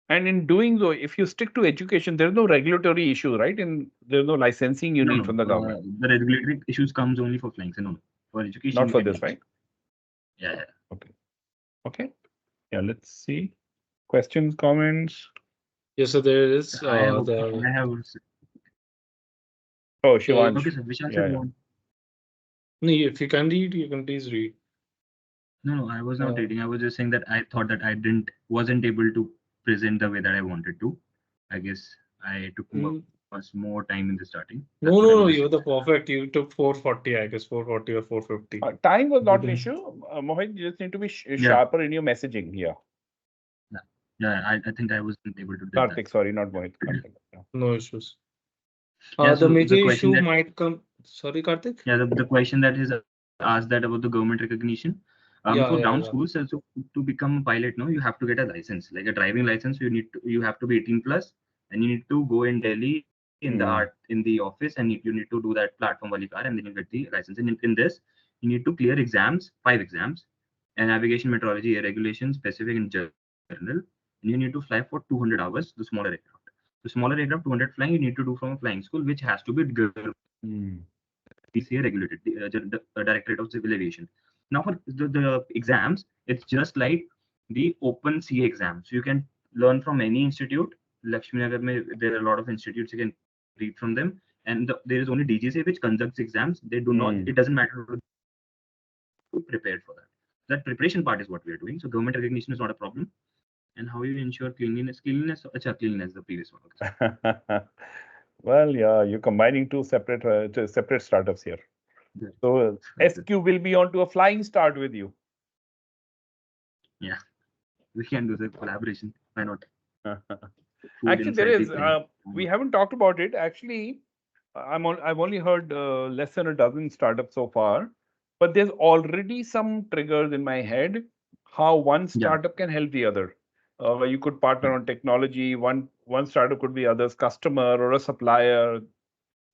And in doing so, if you stick to education, there's no regulatory issue, right? And there's no licensing you need from the government. The regulatory issues comes only for flying. So no. For education. Not for this, right? Yeah. Okay. Yeah, let's see. Questions, comments? Yes, so there is. I have. Oh, Shivansh. Okay, sir. Vishal No, if you can read, you can please read. No, I was not reading. I was just saying that I thought that I wasn't able to present the way that I wanted to. I guess I took much more time in the starting. No, you were the perfect. You took 440, I guess 440 or 450. Time was not an issue. Mohit, you just need to be sharper in your messaging here. Yeah, I think I wasn't able to do Karthik, that. sorry, not Mohit. No issues. Yeah, the major issue might come. Sorry, Karthik. Yeah, the question that is asked that about the government recognition. For ground schools, so to become a pilot, no, you have to get a license, like a driving license. You have to be 18 plus, and you need to go in Delhi in the office, and you need to do that platform wali car, and then you get the license. And in this, you need to clear exams, 5 exams, and navigation, meteorology, air regulation, specific, and general. And you need to fly for 200 hours, the smaller aircraft. The smaller aircraft, 200 flying, you need to do from a flying school, which has to be DCA regulated, the Directorate of Civil Aviation. Now for the exams, it's just like the open CA exam. So you can learn from any institute. Lakshmi Nagar, there are a lot of institutes you can read from them. And there is only DGCA which conducts exams. They do not, it doesn't matter to prepare for that. That preparation part is what we are doing. So government recognition is not a problem. and how you ensure cleanliness. Cleanliness, the previous one. Okay. Well, yeah, you're combining two separate startups here. Yeah. So SQ will be on to a flying start with you. Yeah, we can do the collaboration. Why not? Food Actually, there inside the is. thing. We haven't talked about it. Actually, I've only heard less than a dozen startups so far, but there's already some triggers in my head how one Yeah. startup can help the other. Where you could partner on technology. One startup could be other's customer or a supplier.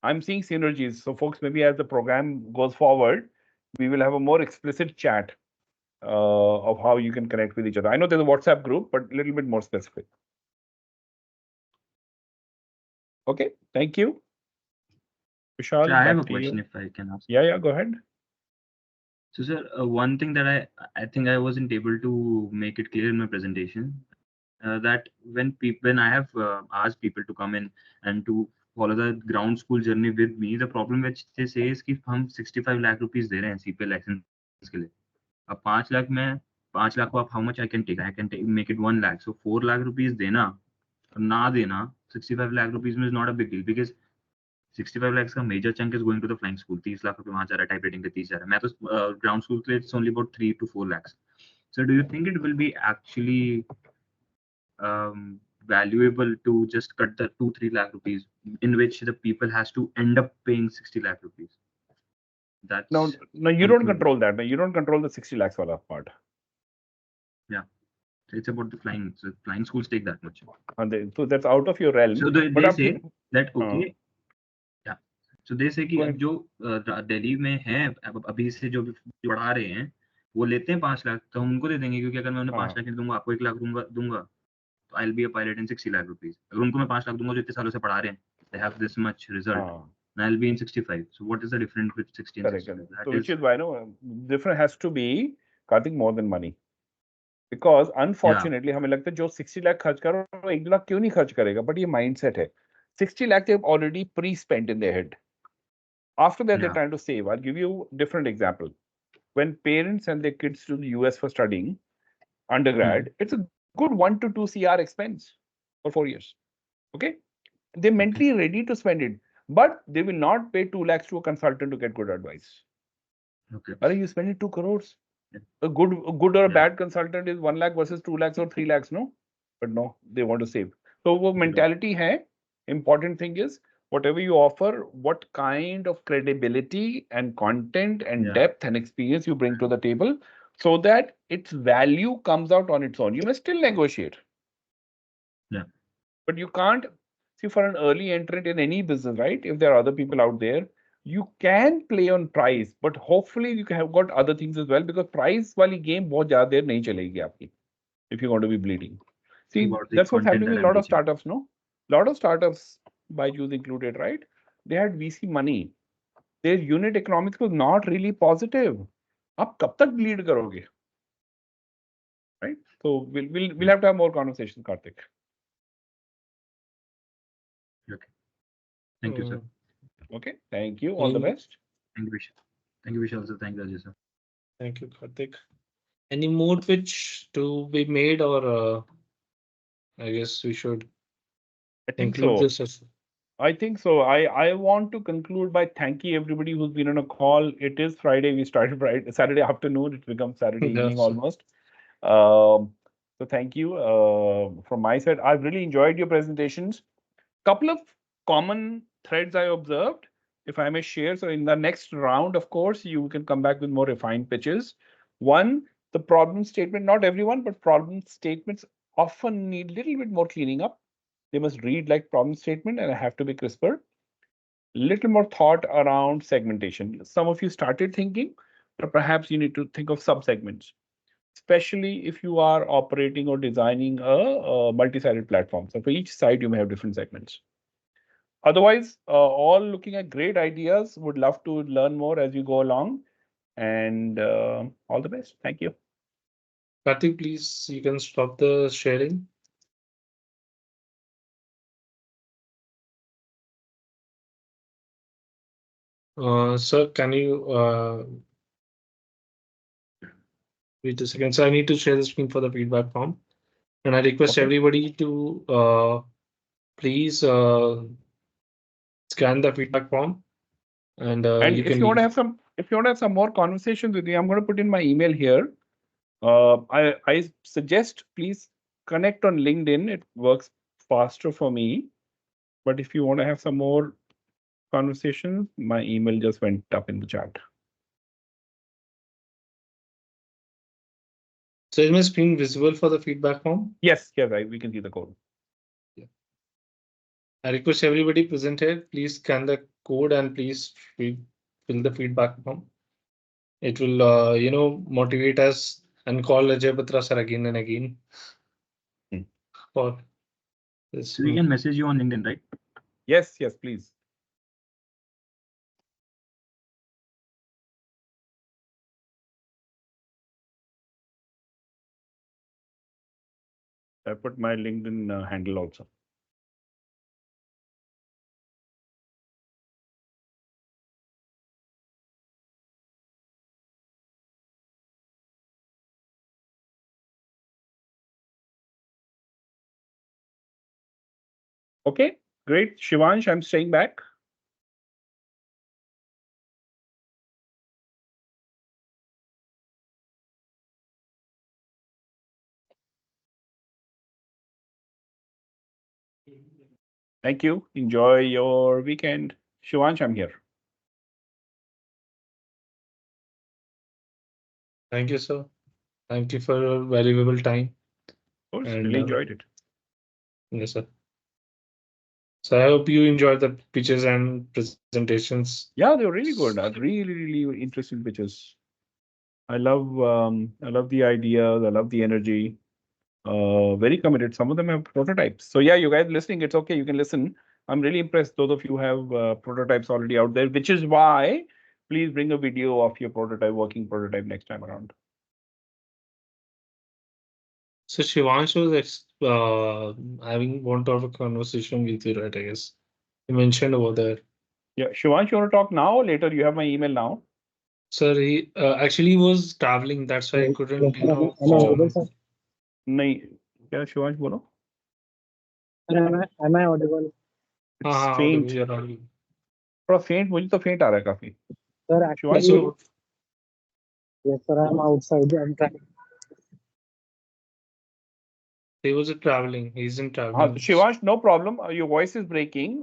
I'm seeing synergies. So, folks, maybe as the program goes forward, we will have a more explicit chat of how you can connect with each other. I know there's a WhatsApp group, but a little bit more specific. Okay, thank you. Vishal, So I have back a to question you. if I can ask. Yeah, go ahead. So, sir, one thing that I think I wasn't able to make it clear in my presentation, that when I have asked people to come in and to follow the ground school journey with me, the problem which they say is कि हम 65 lakh rupees दे रहे हैं CPL license के लिए. अब 5 लाख में 5 लाख को आप how much I can take? I can make it 1 lakh. So 4 lakh rupees देना और ना देना 65 lakh rupees में is not a big deal because 65 lakhs का major chunk is going to the flying school. 30 lakh रुपए वहां जा रहा है, टाइप राइटिंग के 30 जा रहा है. मैं तो ground school के लिए it's only about 3 to 4 lakhs. So do you think it will be actually valuable to just cut the 2-3 lakh rupees in which the people has to end up paying 60 lakh rupees? That's No, you don't control that. No, you don't control the 60 lakhs wala part. Yeah, it's about the flying. So flying schools take that much. So that's out of your realm. So they say that okay. Yeah. So they say कि अब जो दिल्ली में है अभी से जो बढ़ा रहे हैं वो लेते हैं 5 लाख तो हम उनको दे देंगे क्योंकि अगर मैं उन्हें 5 लाख नहीं दूंगा आपको 1 लाख दूंगा तो I'll be a pilot in 60 lakh rupees. अगर उनको मैं 5 लाख दूंगा जो इतने सालों से पढ़ा रहे हैं, they have this much result, and I'll be in 65. So what is the difference with 60 and 65? So which is why difference has to be cutting more than money. Because unfortunately हमें लगता है जो 60 लाख खर्च कर रहा है वो 1 लाख क्यों नहीं खर्च करेगा, but ये mindset है. 60 lakh they've already pre-spent in their head. After that they're trying to save. I'll give you a different example. When parents send their kids to the US for studying undergrad, it's a good 1 to 2 CR expense for 4 years. Okay, they're mentally ready to spend it, but they will not pay 2 lakhs to a consultant to get good advice. Okay, are you spending 2 crores? A good or a bad consultant is 1 lakh versus 2 lakhs or 3 lakhs, no? But no, they want to save. So वो mentality है. Important thing is whatever you offer, what kind of credibility and content and depth and experience you bring to the table, so that its value comes out on its own. You may still negotiate. Yeah. But you can't see for an early entrant in any business, right? If there are other people out there, you can play on price, but hopefully you have got other things as well, because price wali game बहुत ज़्यादा देर नहीं चलेगी आपकी if you're going to be bleeding. See, that's what's happening with a lot of startups, no? Lot of startups, Byju's included, right? They had VC money. Their unit economics was not really positive. आप कब तक bleed करोगे? Right? So we'll have to have more conversations, Karthik. Okay. Thank you, sir. Okay, thank you. All the best. Thank you, Vishal. Thank you, Vishal, sir. Thank you, Ajay, sir. Thank you, Karthik. Any more pitch to be made, or I guess we should conclude this as I think so. I want to conclude by thanking everybody who's been on a call. It is Friday. We started Friday, Saturday afternoon. It becomes Saturday evening almost. So thank you from my side. I've really enjoyed your presentations. Couple of common threads I observed, if I may share. So in the next round, of course, you can come back with more refined pitches. One, the problem statement. Not everyone, but problem statements often need a little bit more cleaning up. They must read like problem statement and have to be crisper. Little more thought around segmentation. Some of you started thinking, but perhaps you need to think of sub-segments, especially if you are operating or designing a multi-sided platform. So for each side, you may have different segments. Otherwise, all looking at great ideas. Would love to learn more as you go along. And all the best. Thank you. Karthik, please, you can stop the sharing. Sir, can you wait a second? So I need to share the screen for the feedback form. And I request Okay. everybody to please scan the feedback form, and And you if can you want to leave. have some more conversations with me, I'm going to put in my email here. I suggest please connect on LinkedIn. It works faster for me. But if you want to have some more conversations, my email just went up in the chat. So is my screen visible for the feedback form? Yes, we can see the code. Yeah. I request everybody present here, please scan the code and please fill the feedback form. It will, motivate us and call Ajay Batra sir again and again. For this. So we can message you on LinkedIn, right? Yes, please. I put my LinkedIn handle also. Okay, great. Shivansh, I'm staying back. Thank you. Enjoy your weekend. Shivansh, I'm here. Thank you, sir. Thank you for your valuable time. Of course, And really enjoyed it. yes, sir. So I hope you enjoyed the pitches and presentations. Yeah, they were really good. Really interesting pitches. I love the ideas. I love the energy. Very committed. Some of them have prototypes. So yeah, you guys listening, it's okay. You can listen. I'm really impressed. Those of you have prototypes already out there, which is why please bring a video of your working prototype next time around. So Shivansh was want to have a conversation with you, right? I guess you mentioned over there. Yeah, Shivansh, you want to talk now or later? You have my email now. Sir, he actually was traveling. That's why I couldn't, Am I audible, sir? नहीं क्या शिवांश बोलो. Am I audible? It's audible, faint. you're audible. थोड़ा faint मुझे तो faint आ रहा है काफी. Sir, Shivansh actually, yes, sir, I'm outside. I'm trying. He was traveling. He's in हाँ traveling. Shivansh, no problem. Your voice is breaking.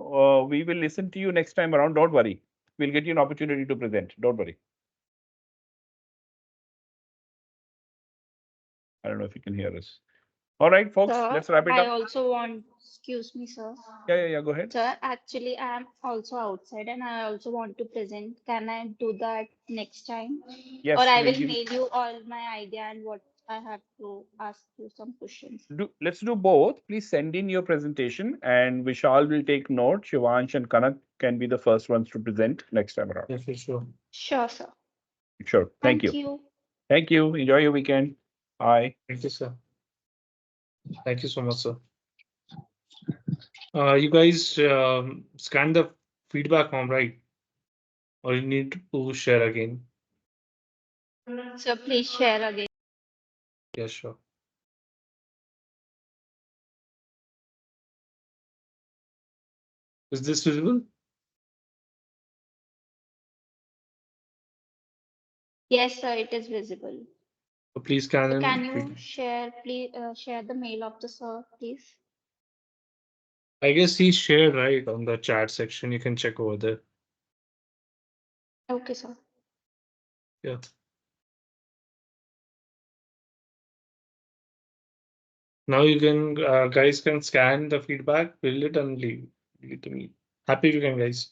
We will listen to you next time around. Don't worry. We'll get you an opportunity to present. Don't worry. I don't know if you can hear us. All right, folks, Sir, let's wrap it I up. also want, excuse me, sir. Yeah, go ahead. Sir, actually, I am also outside and I also want to present. Can I do that next time? Yes, Or I we'll will give mail you all my idea and what I have to ask you some questions. let's do both. Please send in your presentation and Vishal will take note. Shivansh and Kanak can be the first ones to present next time around. Yeah, for sure. Sure, sir. Sure. Thank Thank you. you. Thank you. Enjoy your weekend. Bye. Thank you, sir. Thank you so much, sir. You guys scan the feedback form, right? Or you need to share again? So please share again. Yeah, sure. Is this visible? Yes, sir, it is visible. So please scan So can and you share, please share the mail of the sir, please? I guess he shared right on the chat section. You can check over there. Okay, sir. Yeah. Now you can guys can scan the feedback, fill it, and leave it to me. Happy weekend, guys.